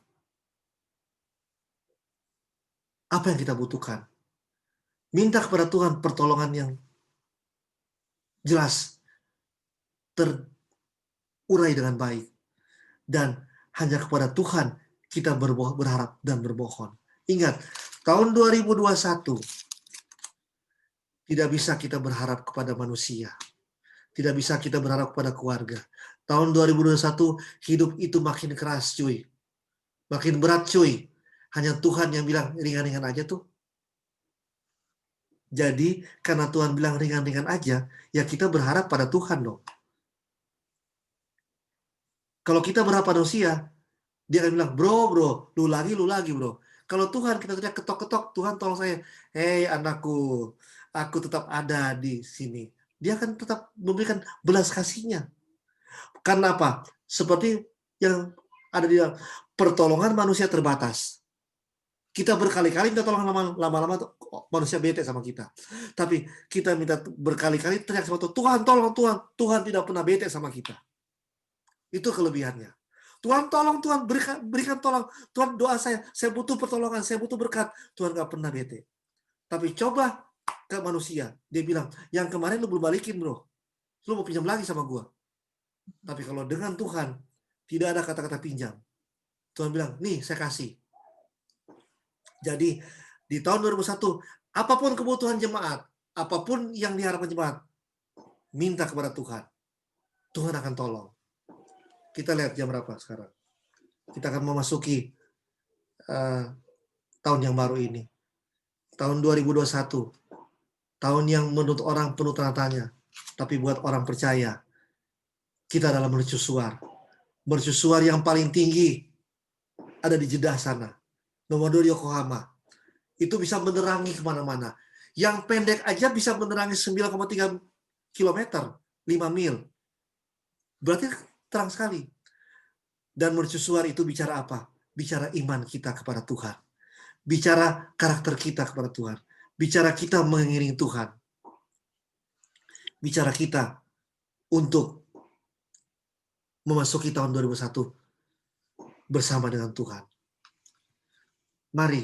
Apa yang kita butuhkan? Minta kepada Tuhan pertolongan yang jelas. Terurai dengan baik. Dan hanya kepada Tuhan kita berharap dan berbohong. Ingat, tahun 2021 tidak bisa kita berharap kepada manusia. Tidak bisa kita berharap kepada keluarga. Tahun 2021 hidup itu makin keras, cuy. Makin berat, cuy. Hanya Tuhan yang bilang ringan-ringan aja tuh. Jadi karena Tuhan bilang ringan-ringan aja, ya kita berharap pada Tuhan dong. Kalau kita berharap pada manusia, dia akan bilang, bro, lu lagi bro. Kalau Tuhan kita teriak ketok-ketok, Tuhan tolong saya. Hei anakku, aku tetap ada di sini. Dia akan tetap memberikan belas kasihnya. Karena apa? Seperti yang ada di dalam pertolongan manusia terbatas. Kita berkali-kali minta tolong, lama-lama manusia bete sama kita. Tapi kita minta berkali-kali teriak sama Tuhan, tolong Tuhan. Tuhan tidak pernah bete sama kita. Itu kelebihannya. Tuhan tolong, Tuhan berikan tolong. Tuhan doa saya butuh pertolongan, saya butuh berkat. Tuhan gak pernah bete. Tapi coba ke manusia, dia bilang, yang kemarin lu belum balikin bro. Lu mau pinjam lagi sama gua. Tapi kalau dengan Tuhan, tidak ada kata-kata pinjam. Tuhan bilang, nih saya kasih. Jadi di tahun 2001, apapun kebutuhan jemaat, apapun yang diharapkan jemaat, minta kepada Tuhan. Tuhan akan tolong. Kita lihat jam berapa sekarang. Kita akan memasuki tahun yang baru ini. Tahun 2021. Tahun yang menurut orang penuh tanda tanya. Tapi buat orang percaya, kita adalah mercusuar. Mercusuar yang paling tinggi ada di Jeddah sana. Nomor 2 di Yokohama. Itu bisa menerangi kemana-mana. Yang pendek aja bisa menerangi 9,3 km, 5 mil. Berarti terang sekali. Dan mercusuar itu bicara apa? Bicara iman kita kepada Tuhan. Bicara karakter kita kepada Tuhan. Bicara kita mengiringi Tuhan. Bicara kita untuk memasuki tahun 2021 bersama dengan Tuhan. Mari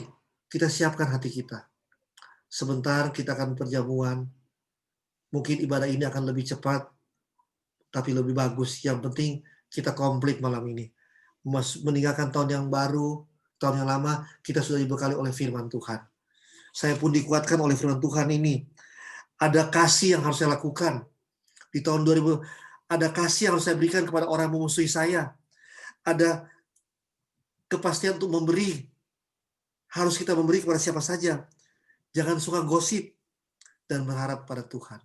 kita siapkan hati kita. Sebentar kita akan perjamuan. Mungkin ibadah ini akan lebih cepat, tapi lebih bagus. Yang penting kita komplit malam ini. Meninggalkan tahun yang baru, tahun yang lama, kita sudah dibekali oleh firman Tuhan. Saya pun dikuatkan oleh firman Tuhan ini. Ada kasih yang harus saya lakukan. Di tahun 2000, ada kasih yang harus saya berikan kepada orang yang memusuhi saya. Ada kepastian untuk memberi. Harus kita memberi kepada siapa saja. Jangan suka gosip dan berharap pada Tuhan.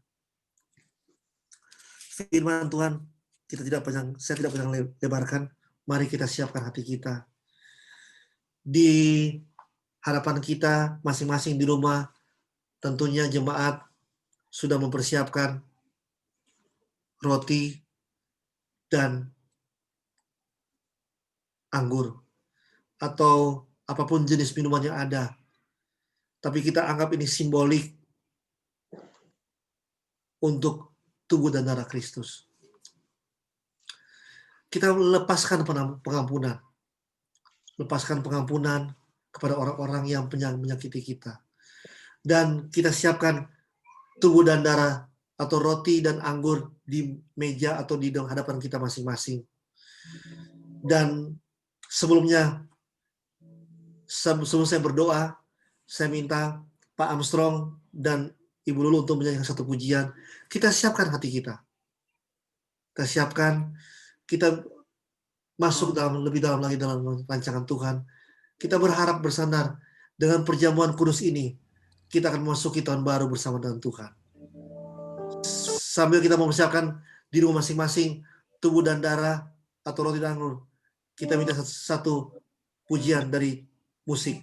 Firman Tuhan, saya tidak panjang lebarkan. Mari kita siapkan hati kita. Di hadapan kita masing-masing di rumah, tentunya jemaat sudah mempersiapkan roti dan anggur atau apapun jenis minuman yang ada. Tapi kita anggap ini simbolik untuk tubuh dan darah Kristus. Kita lepaskan pengampunan. Lepaskan pengampunan kepada orang-orang yang menyakiti kita. Dan kita siapkan tubuh dan darah atau roti dan anggur di meja atau di hadapan kita masing-masing. Dan sebelum saya berdoa, saya minta Pak Armstrong dan Ibu Lulu untuk menyanyikan satu pujian. Kita siapkan hati kita. Kita siapkan, kita masuk lebih dalam lagi dalam rancangan Tuhan. Kita berharap bersandar dengan perjamuan kudus ini, kita akan memasuki tahun baru bersama dengan Tuhan. Sambil kita mempersiapkan di rumah masing-masing tubuh dan darah atau roti dan anggur, kita minta satu pujian dari musik.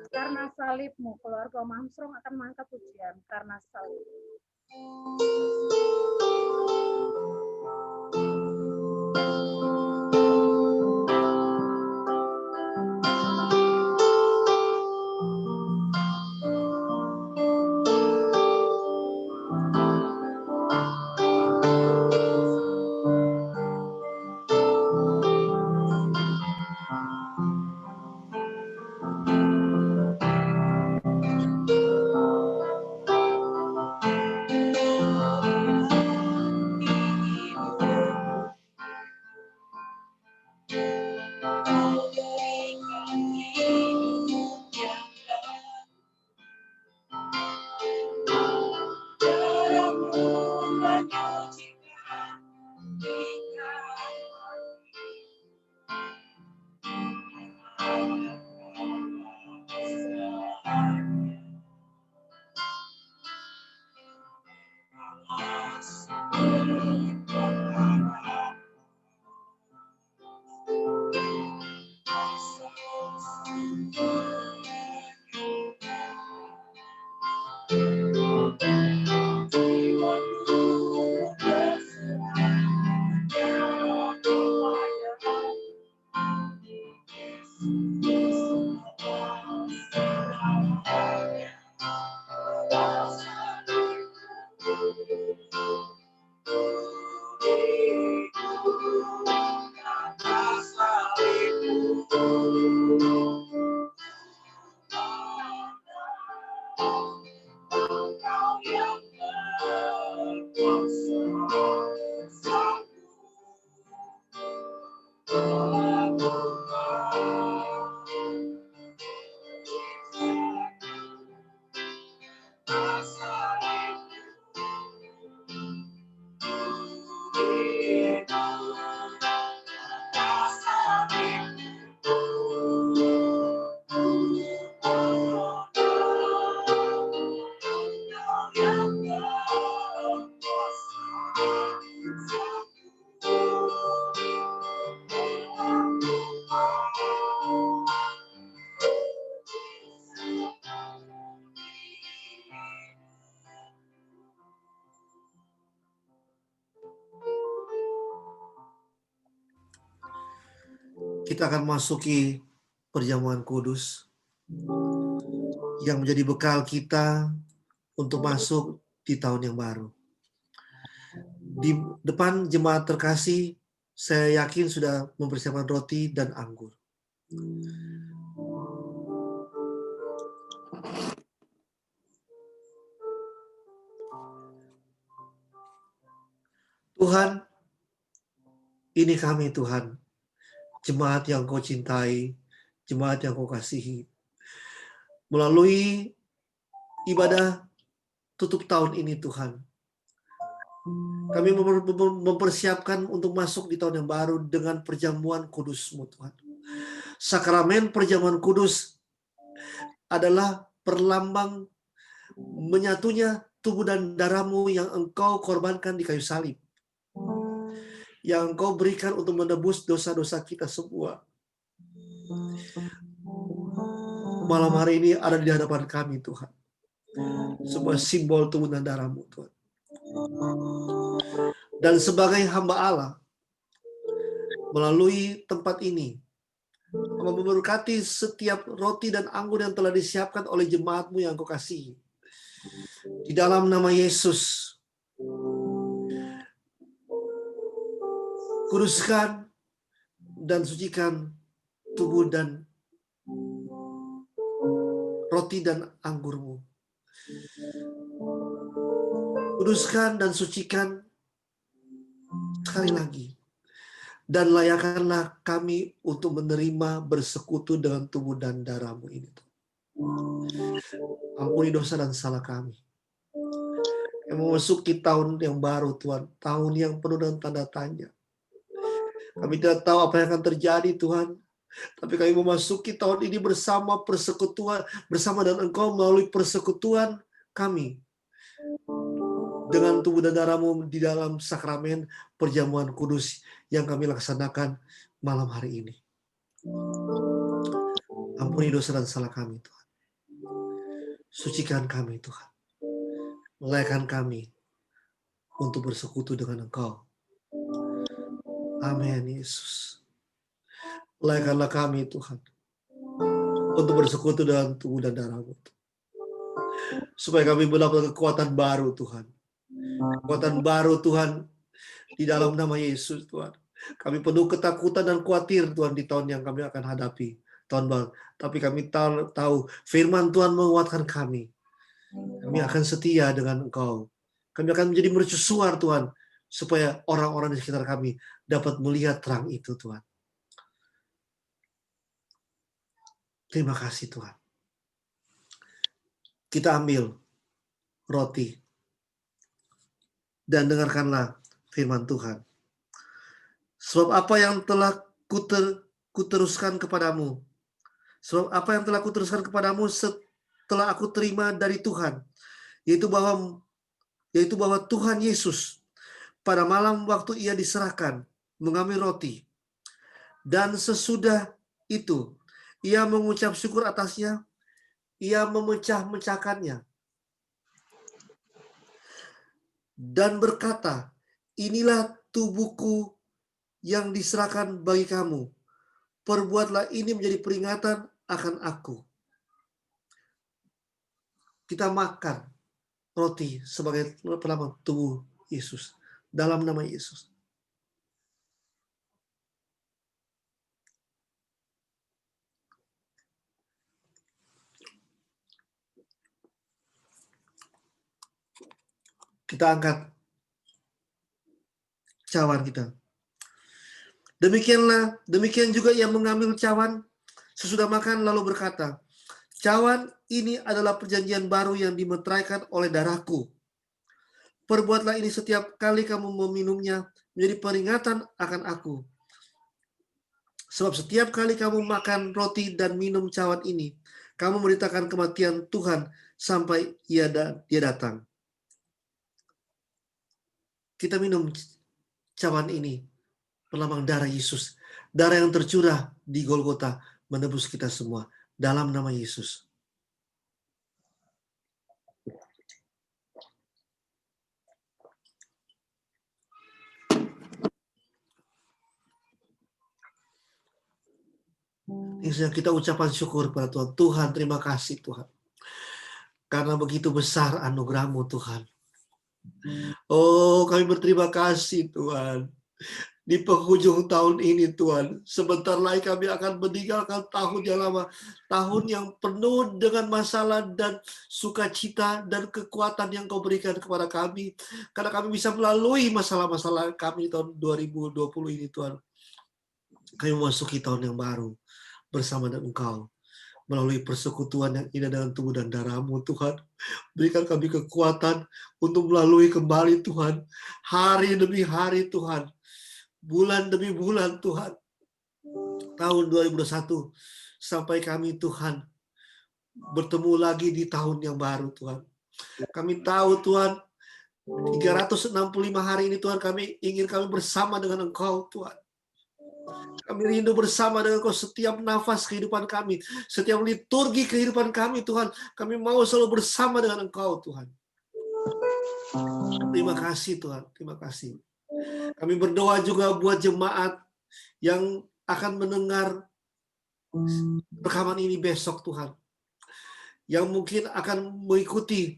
Karena salibmu, keluarga Armstrong akan mengangkat pujian karena salib. kita akan masuki perjamuan kudus yang menjadi bekal kita untuk masuk di tahun yang baru. Di depan jemaat terkasih, saya yakin sudah mempersiapkan roti dan anggur. Tuhan, ini kami Tuhan, jemaat yang Kau cintai, jemaat yang Kau kasihi. Melalui ibadah tutup tahun ini Tuhan, kami mempersiapkan untuk masuk di tahun yang baru dengan perjamuan kudus-Mu Tuhan. Sakramen perjamuan kudus adalah perlambang menyatunya tubuh dan darah-Mu yang Engkau korbankan di kayu salib, yang Engkau berikan untuk menebus dosa-dosa kita semua. Malam hari ini ada di hadapan kami Tuhan, sebuah simbol tubuh dan darah-Mu Tuhan. Dan sebagai hamba Allah, melalui tempat ini, memberkati setiap roti dan anggur yang telah disiapkan oleh jemaat-Mu yang Kau kasihi. Di dalam nama Yesus, kuduskan dan sucikan tubuh dan roti dan anggur-Mu. Kuduskan dan sucikan sekali lagi. Dan layakkanlah kami untuk menerima bersekutu dengan tubuh dan darah-Mu ini. Ampuni dosa dan salah kami. Yang memasuki tahun yang baru Tuhan, tahun yang penuh dengan tanda tanya. Kami tidak tahu apa yang akan terjadi Tuhan, tapi kami memasuki tahun ini bersama persekutuan, bersama dengan Engkau melalui persekutuan kami dengan tubuh dan darah-Mu di dalam sakramen perjamuan kudus yang kami laksanakan malam hari ini. Ampuni dosa dan salah kami Tuhan. Sucikan kami Tuhan. Layakkan kami untuk bersekutu dengan Engkau. Amin Yesus. Layakkanlah kami Tuhan untuk bersekutu dengan tubuh dan darah-Mu, supaya kami mendapat kekuatan baru Tuhan. Kekuatan baru Tuhan di dalam nama Yesus Tuhan. Kami penuh ketakutan dan khawatir Tuhan di tahun yang kami akan hadapi, tahun baru. Tapi kami tahu firman Tuhan menguatkan kami. Kami akan setia dengan Engkau. Kami akan menjadi mercusuar Tuhan, supaya orang-orang di sekitar kami dapat melihat terang itu Tuhan. Terima kasih Tuhan. Kita ambil roti dan dengarkanlah firman Tuhan. Sebab apa yang telah kuteruskan kepadamu, sebab apa yang telah kuteruskan kepadamu setelah aku terima dari Tuhan, yaitu bahwa Tuhan Yesus pada malam waktu Ia diserahkan mengambil roti, dan sesudah itu Ia mengucap syukur atasnya, Ia memecah-mecahkannya dan berkata, inilah tubuhku yang diserahkan bagi kamu. Perbuatlah ini menjadi peringatan akan aku. Kita makan roti sebagai pelambang tubuh Yesus. Dalam nama Yesus. Kita angkat cawan kita. Demikian juga ia mengambil cawan sesudah makan lalu berkata, cawan ini adalah perjanjian baru yang dimeteraikan oleh darahku. Perbuatlah ini setiap kali kamu meminumnya menjadi peringatan akan aku. Sebab setiap kali kamu makan roti dan minum cawan ini, kamu memberitakan kematian Tuhan sampai Dia datang. Kita minum cawan ini, pelambang darah Yesus. Darah yang tercurah di Golgota menebus kita semua. Dalam nama Yesus. Yang kita ucapan syukur pada Tuhan. Tuhan, terima kasih Tuhan. Karena begitu besar anugerah-Mu Tuhan. Oh, kami berterima kasih Tuhan. Di penghujung tahun ini Tuhan, sebentar lagi kami akan meninggalkan tahun yang lama. Tahun yang penuh dengan masalah dan sukacita dan kekuatan yang Kau berikan kepada kami. Karena kami bisa melalui masalah-masalah kami di tahun 2020 ini Tuhan. Kami memasuki tahun yang baru bersama dengan Engkau. Melalui persekutuan yang indah dengan tubuh dan darah-Mu Tuhan. Berikan kami kekuatan untuk melalui kembali Tuhan. Hari demi hari Tuhan. Bulan demi bulan Tuhan. Tahun 2021. Sampai kami Tuhan bertemu lagi di tahun yang baru Tuhan. Kami tahu Tuhan 365 hari ini Tuhan kami bersama dengan Engkau Tuhan. Kami rindu bersama dengan Kau setiap nafas kehidupan kami. Setiap liturgi kehidupan kami Tuhan. Kami mau selalu bersama dengan Engkau Tuhan. Terima kasih Tuhan. Terima kasih. Kami berdoa juga buat jemaat yang akan mendengar rekaman ini besok Tuhan. Yang mungkin akan mengikuti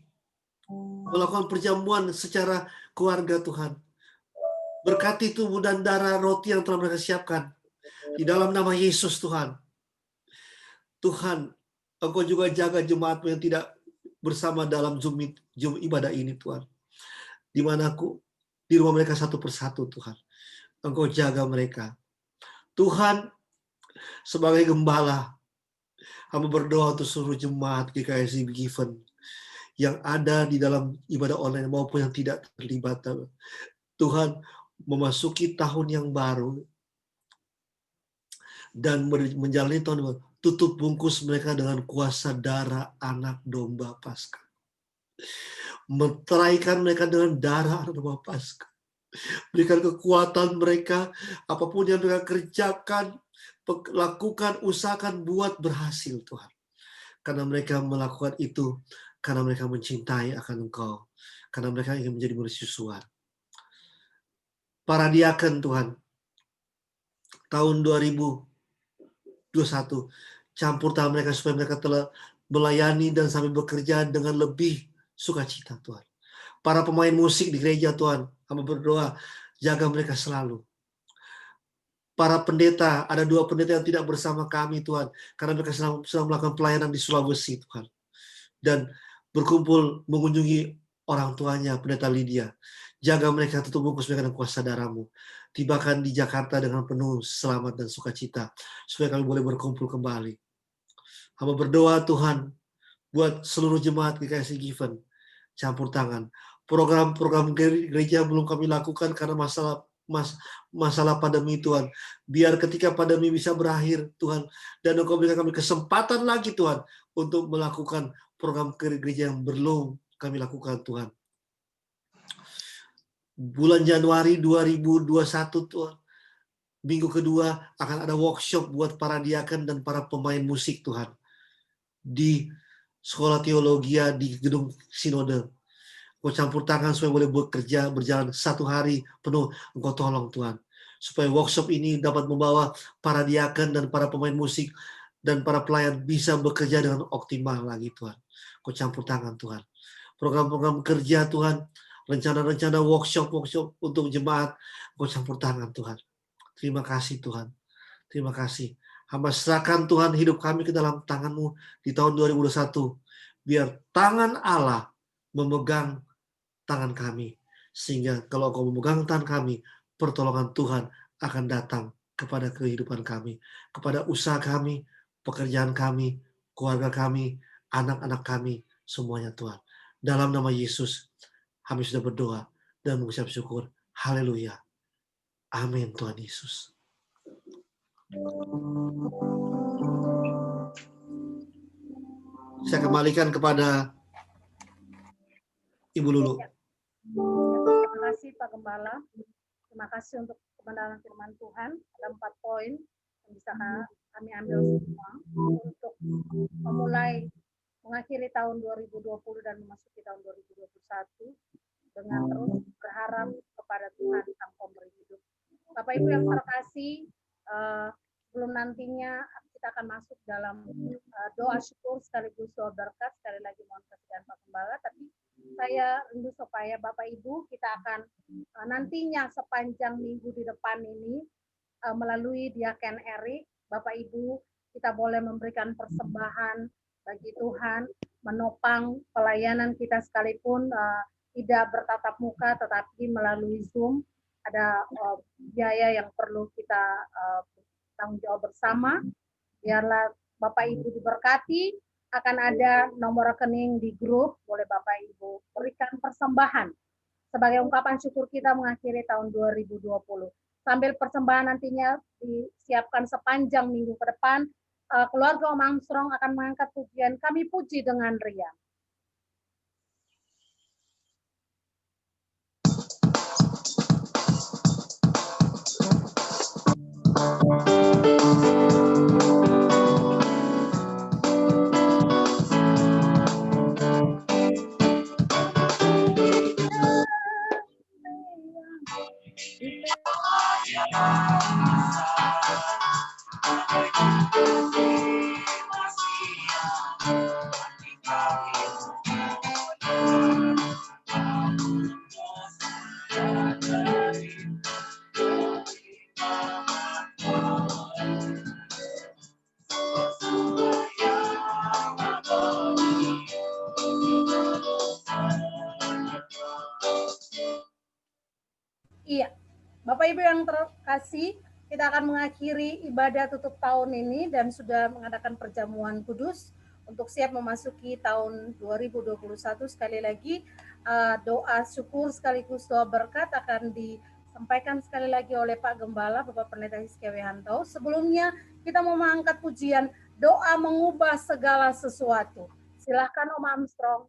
melakukan perjamuan secara keluarga Tuhan. Berkati tubuh dan darah roti yang telah mereka siapkan. Di dalam nama Yesus Tuhan. Tuhan, Engkau juga jaga jemaat yang tidak bersama dalam Zoom ibadah ini Tuhan. Di mana di rumah mereka satu persatu Tuhan. Engkau jaga mereka. Tuhan, sebagai gembala, hamba berdoa untuk seluruh jemaat GKSI Given yang ada di dalam ibadah online maupun yang tidak terlibat. Tuhan, memasuki tahun yang baru dan menjalani tahun baru, tutup bungkus mereka dengan kuasa darah anak domba Paskah. Meteraikan mereka dengan darah anak domba Paskah. Berikan kekuatan mereka, apapun yang mereka kerjakan, lakukan, usahakan, buat berhasil Tuhan. Karena mereka melakukan itu, karena mereka mencintai akan Engkau. Karena mereka ingin menjadi mercusuar. Para diaken Tuhan, tahun 2021, campur tangan mereka supaya mereka telah melayani dan sambil bekerja dengan lebih sukacita Tuhan. Para pemain musik di gereja Tuhan, hamba berdoa, jaga mereka selalu. Para pendeta, ada 2 pendeta yang tidak bersama kami Tuhan, karena mereka sedang melakukan pelayanan di Sulawesi Tuhan. Dan berkumpul mengunjungi orang tuanya, pendeta Lydia. Jaga mereka, tutup bungkus mereka dengan kuasa darah-Mu. Tibakan di Jakarta dengan penuh selamat dan sukacita, supaya kami boleh berkumpul kembali. Hamba berdoa Tuhan, buat seluruh jemaat GKSI Given, campur tangan. Program-program gereja belum kami lakukan karena masalah pandemi Tuhan. Biar ketika pandemi bisa berakhir Tuhan, dan Engkau berikan kami kesempatan lagi Tuhan, untuk melakukan program gereja yang belum kami lakukan Tuhan. Bulan Januari 2021 Tuhan, minggu kedua akan ada workshop buat para diaken dan para pemain musik Tuhan. Di Sekolah Teologia di Gedung Sinode. Engkau campur tangan supaya boleh bekerja, berjalan 1 hari penuh. Engkau tolong Tuhan. Supaya workshop ini dapat membawa para diaken dan para pemain musik dan para pelayan bisa bekerja dengan optimal lagi Tuhan. Engkau campur tangan Tuhan. Program-program kerja Tuhan, rencana-rencana workshop untuk jemaat, Engkau campur tangan Tuhan. Terima kasih Tuhan. Terima kasih. Hamba serahkan Tuhan hidup kami ke dalam tangan-Mu di tahun 2021. Biar tangan Allah memegang tangan kami. Sehingga kalau Engkau memegang tangan kami, pertolongan Tuhan akan datang kepada kehidupan kami. Kepada usaha kami, pekerjaan kami, keluarga kami, anak-anak kami, semuanya Tuhan. Dalam nama Yesus, kami sudah berdoa dan mengucap syukur. Haleluya. Amin Tuhan Yesus. Saya kembalikan kepada Ibu Lulu. Terima kasih Pak Gembala. Terima kasih untuk kebenaran firman Tuhan. Ada 4 poin yang bisa kami ambil semua untuk memulai mengakhiri tahun 2020 dan memasuki tahun 2021 dengan terus berharap kepada Tuhan Sang Pemberi hidup. Bapak Ibu yang terkasih, sebelum nantinya kita akan masuk dalam doa syukur sekaligus doa berkat. Sekali lagi mohon kesediaan Pak Gembala, tapi saya rindu supaya Bapak Ibu kita akan nantinya sepanjang minggu di depan ini melalui Diaken Erik, Bapak Ibu kita boleh memberikan persembahan bagi Tuhan, menopang pelayanan kita sekalipun tidak bertatap muka tetapi melalui Zoom. Ada biaya yang perlu kita tanggung jawab bersama. Biarlah Bapak Ibu diberkati, akan ada nomor rekening di grup, boleh Bapak Ibu berikan persembahan sebagai ungkapan syukur kita mengakhiri tahun 2020. Sambil persembahan nantinya disiapkan sepanjang minggu ke depan, keluarga Om Armstrong akan mengangkat pujian Kami Puji dengan Riang. Iya, Bapak Ibu yang terkasih, kita akan mengakhiri ibadah tutup tahun ini dan sudah mengadakan perjamuan kudus untuk siap memasuki tahun 2021. Sekali lagi doa syukur sekaligus doa berkat akan disampaikan sekali lagi oleh Pak Gembala, Bapak Pendeta Hizkia Wihanto. Sebelumnya kita mau mengangkat pujian doa mengubah segala sesuatu. Silahkan Om Armstrong.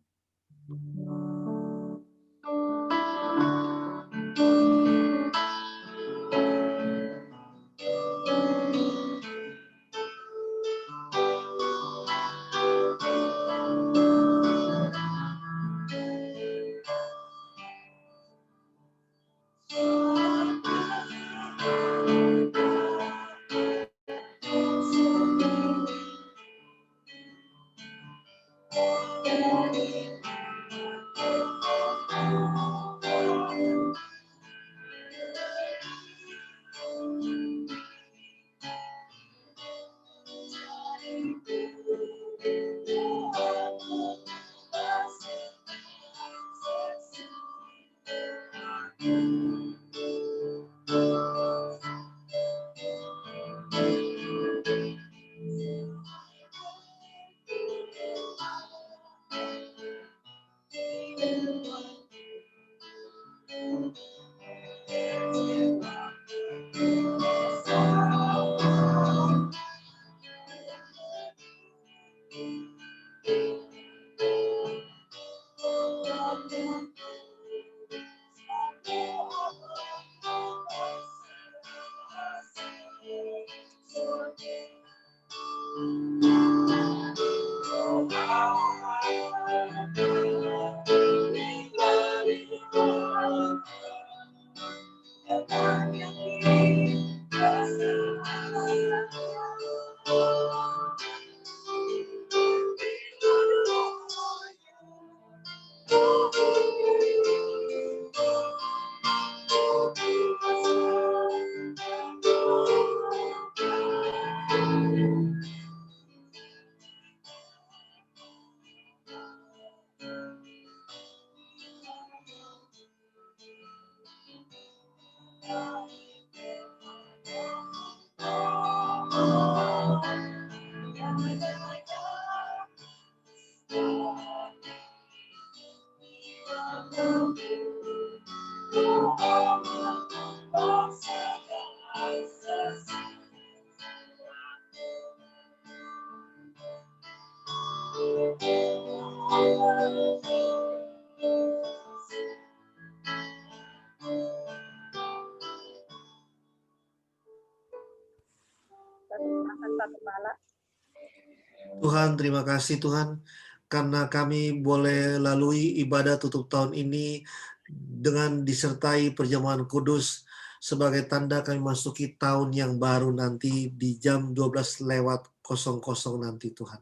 Tuhan, terima kasih Tuhan, karena kami boleh lalui ibadah tutup tahun ini dengan disertai perjamuan kudus. sebagai tanda kami masuki tahun yang baru nanti di jam 12:00 nanti Tuhan.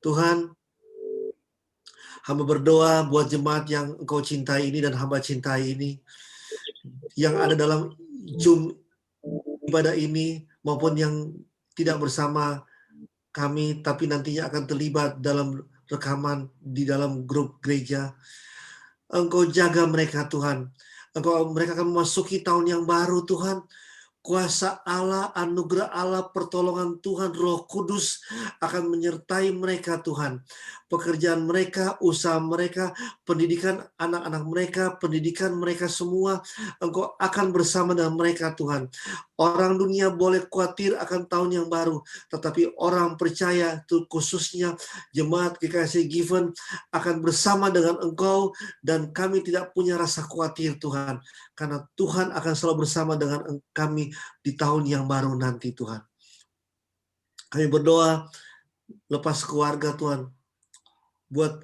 Tuhan, hamba berdoa buat jemaat yang Engkau cintai ini dan hamba cintai ini, yang ada dalam Zoom ibadah ini maupun yang tidak bersama kami tapi nantinya akan terlibat dalam rekaman di dalam grup gereja. Engkau jaga mereka Tuhan. Mereka akan memasuki tahun yang baru Tuhan. Kuasa Allah, anugerah Allah, pertolongan Tuhan, Roh Kudus akan menyertai mereka Tuhan. Pekerjaan mereka, usaha mereka, pendidikan anak-anak mereka, pendidikan mereka semua, Engkau akan bersama dengan mereka Tuhan. Orang dunia boleh khawatir akan tahun yang baru, tetapi orang percaya, khususnya jemaat GKSI Given, akan bersama dengan Engkau, dan kami tidak punya rasa khawatir Tuhan, karena Tuhan akan selalu bersama dengan kami di tahun yang baru nanti Tuhan. Kami berdoa lepas keluarga Tuhan, buat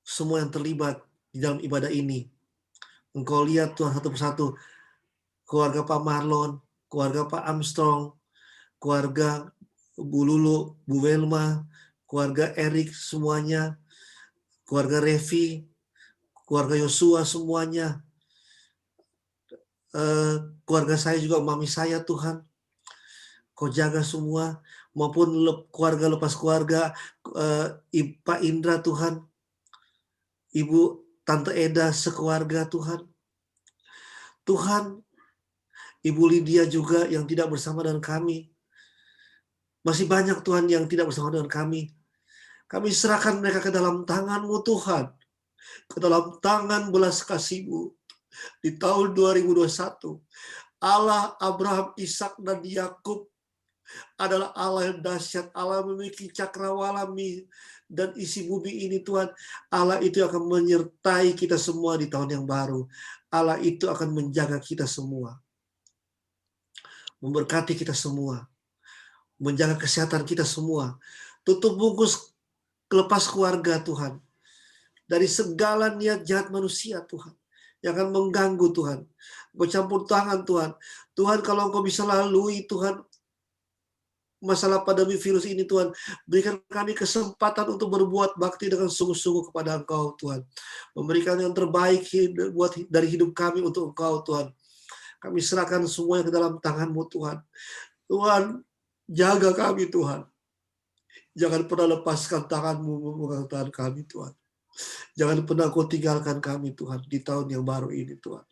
semua yang terlibat di dalam ibadah ini. Engkau lihat Tuhan satu persatu, keluarga Pak Marlon, keluarga Pak Armstrong, keluarga Bu Lulu, Bu Welma, keluarga Erik semuanya, keluarga Revi, keluarga Yosua semuanya, keluarga saya juga, mami saya Tuhan. Kau jaga semua, maupun keluarga lepas keluarga, Pak Indra Tuhan, Ibu Tante Eda sekeluarga Tuhan. Tuhan, Ibu Lydia juga yang tidak bersama dengan kami. Masih banyak Tuhan yang tidak bersama dengan kami. Kami serahkan mereka ke dalam tangan-Mu Tuhan. Ke dalam tangan belas kasih-Mu. Di tahun 2021, Allah Abraham, Ishak dan Yakub adalah Allah yang dahsyat. Allah memiliki cakrawala dan isi bumi ini Tuhan. Allah itu akan menyertai kita semua di tahun yang baru. Allah itu akan menjaga kita semua. Memberkati kita semua. Menjaga kesehatan kita semua. Tutup bungkus lepas keluarga Tuhan. Dari segala niat jahat manusia Tuhan. Yang akan mengganggu Tuhan. Engkau campur tangan Tuhan. Tuhan, kalau Engkau bisa lalui Tuhan masalah pandemi virus ini Tuhan, berikan kami kesempatan untuk berbuat bakti dengan sungguh-sungguh kepada Engkau Tuhan. Memberikan yang terbaik dari hidup kami untuk Engkau Tuhan. Kami serahkan semuanya ke dalam tangan-Mu Tuhan. Tuhan, jaga kami Tuhan. Jangan pernah lepaskan tangan-Mu memegang tangan kami Tuhan. Jangan pernah Kau tinggalkan kami Tuhan di tahun yang baru ini Tuhan.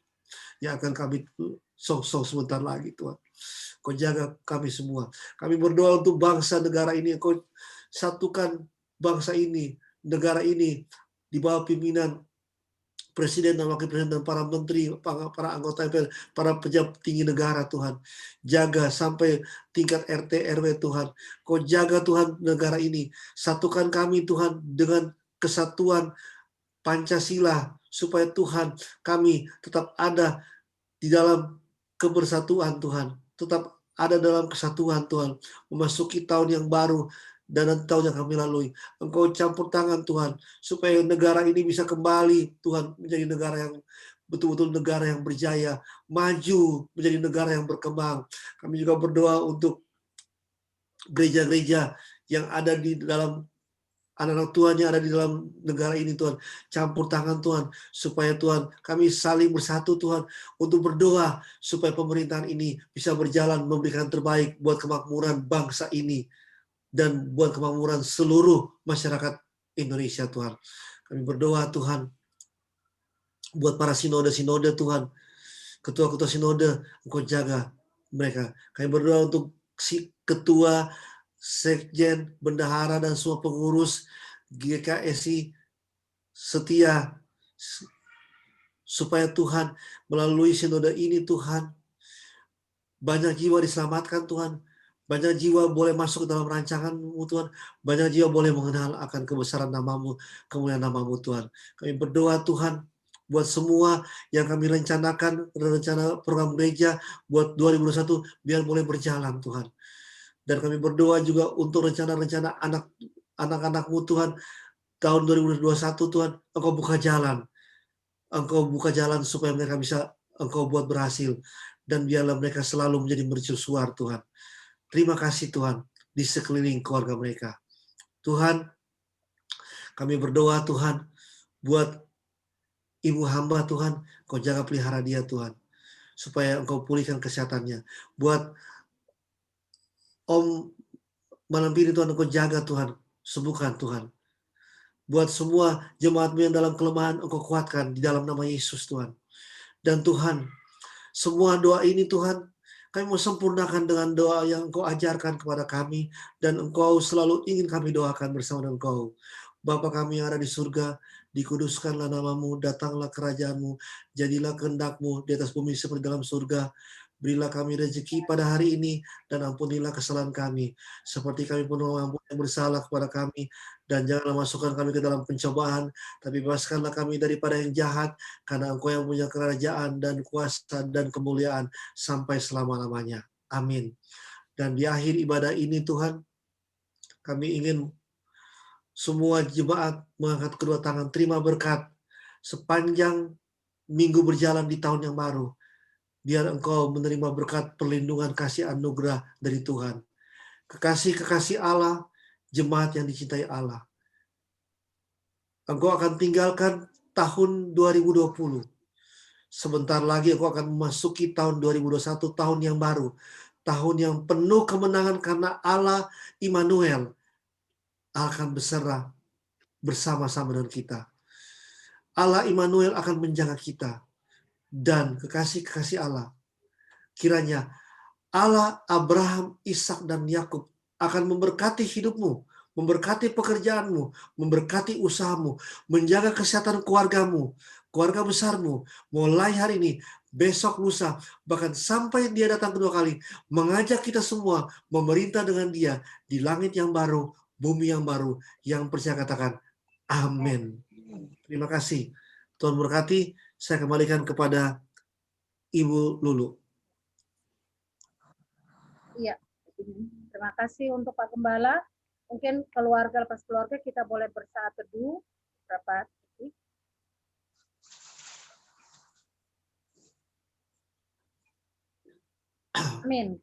Yang akan kami sok-sok sebentar lagi Tuhan. Kau jaga kami semua. Kami berdoa untuk bangsa negara ini. Kau satukan bangsa ini, negara ini di bawah pimpinan Presiden dan Wakil Presiden dan para menteri, para anggota MPR, para pejabat tinggi negara Tuhan. Jaga sampai tingkat RT RW Tuhan. Kau jaga Tuhan negara ini. Satukan kami Tuhan dengan kesatuan Pancasila supaya Tuhan kami tetap ada di dalam kebersatuan Tuhan. Tetap ada dalam kesatuan Tuhan. Memasuki tahun yang baru dan tahun yang kami lalui. Engkau campur tangan Tuhan, supaya negara ini bisa kembali Tuhan menjadi negara yang betul-betul negara yang berjaya, maju menjadi negara yang berkembang. Kami juga berdoa untuk gereja-gereja yang ada di dalam anak-anak Tuhan yang ada di dalam negara ini Tuhan. Campur tangan Tuhan, supaya Tuhan kami saling bersatu Tuhan untuk berdoa supaya pemerintahan ini bisa berjalan memberikan terbaik buat kemakmuran bangsa ini dan buat kemakmuran seluruh masyarakat Indonesia Tuhan. Kami berdoa Tuhan buat para sinode-sinode Tuhan, ketua-ketua sinode, Engkau jaga mereka. Kami berdoa untuk si ketua, sekjen, bendahara dan semua pengurus GKSI setia, supaya Tuhan melalui sinode ini Tuhan banyak jiwa diselamatkan Tuhan. Banyak jiwa boleh masuk ke dalam rancangan-Mu Tuhan. Banyak jiwa boleh mengenal akan kebesaran nama-Mu, kemuliaan nama-Mu Tuhan. Kami berdoa Tuhan buat semua yang kami rencanakan, rencana program gereja buat 2021 biar boleh berjalan Tuhan. Dan kami berdoa juga untuk rencana-rencana anak-anak-Mu Tuhan tahun 2021 Tuhan. Engkau buka jalan. Engkau buka jalan supaya mereka bisa Engkau buat berhasil. dan biarlah mereka selalu menjadi mercusuar Tuhan. Terima kasih Tuhan di sekeliling keluarga mereka. Tuhan, kami berdoa Tuhan buat ibu hamba Tuhan, Kau jaga pelihara dia Tuhan, supaya Engkau pulihkan kesehatannya. Buat Om malam ini Tuhan, Engkau jaga Tuhan, sembuhkan Tuhan. Buat semua jemaat-Mu yang dalam kelemahan, Engkau kuatkan di dalam nama Yesus Tuhan. Dan Tuhan, semua doa ini Tuhan, kami mau sempurnakan dengan doa yang Engkau ajarkan kepada kami, dan Engkau selalu ingin kami doakan bersama dengan Engkau. Bapa kami yang ada di surga, dikuduskanlah nama-Mu, datanglah kerajaan-Mu, jadilah kehendak-Mu di atas bumi seperti dalam surga. Berilah kami rezeki pada hari ini, dan ampunilah kesalahan kami, seperti kami pun mengampuni yang bersalah kepada kami, dan janganlah masukkan kami ke dalam pencobaan, tapi bebaskanlah kami daripada yang jahat, karena Engkau yang punya kerajaan dan kuasa dan kemuliaan sampai selama-lamanya. Amin. Dan di akhir ibadah ini Tuhan, kami ingin semua jemaat mengangkat kedua tangan, terima berkat sepanjang minggu berjalan di tahun yang baru. Biar Engkau menerima berkat perlindungan kasih anugerah dari Tuhan. Kekasih-kekasih Allah, jemaat yang dicintai Allah. Engkau akan tinggalkan tahun 2020. Sebentar lagi Engkau akan memasuki tahun 2021, tahun yang baru. Tahun yang penuh kemenangan karena Allah Immanuel akan beserta bersama-sama dengan kita. Allah Immanuel akan menjaga kita. Dan kekasih-kekasih Allah, kiranya Allah Abraham, Ishak dan Yakub akan memberkati hidupmu, memberkati pekerjaanmu, memberkati usahamu, menjaga kesehatan keluargamu, keluarga besarmu, mulai hari ini, besok, lusa, bahkan sampai Dia datang kedua kali, mengajak kita semua memerintah dengan Dia di langit yang baru, bumi yang baru. Yang percaya katakan, amin. Terima kasih. Tuhan berkati. Saya kembalikan kepada Ibu Lulu. Iya. Terima kasih untuk Pak Gembala. Mungkin keluarga lepas keluarga kita boleh bersaat teduh berapa detik. Amin.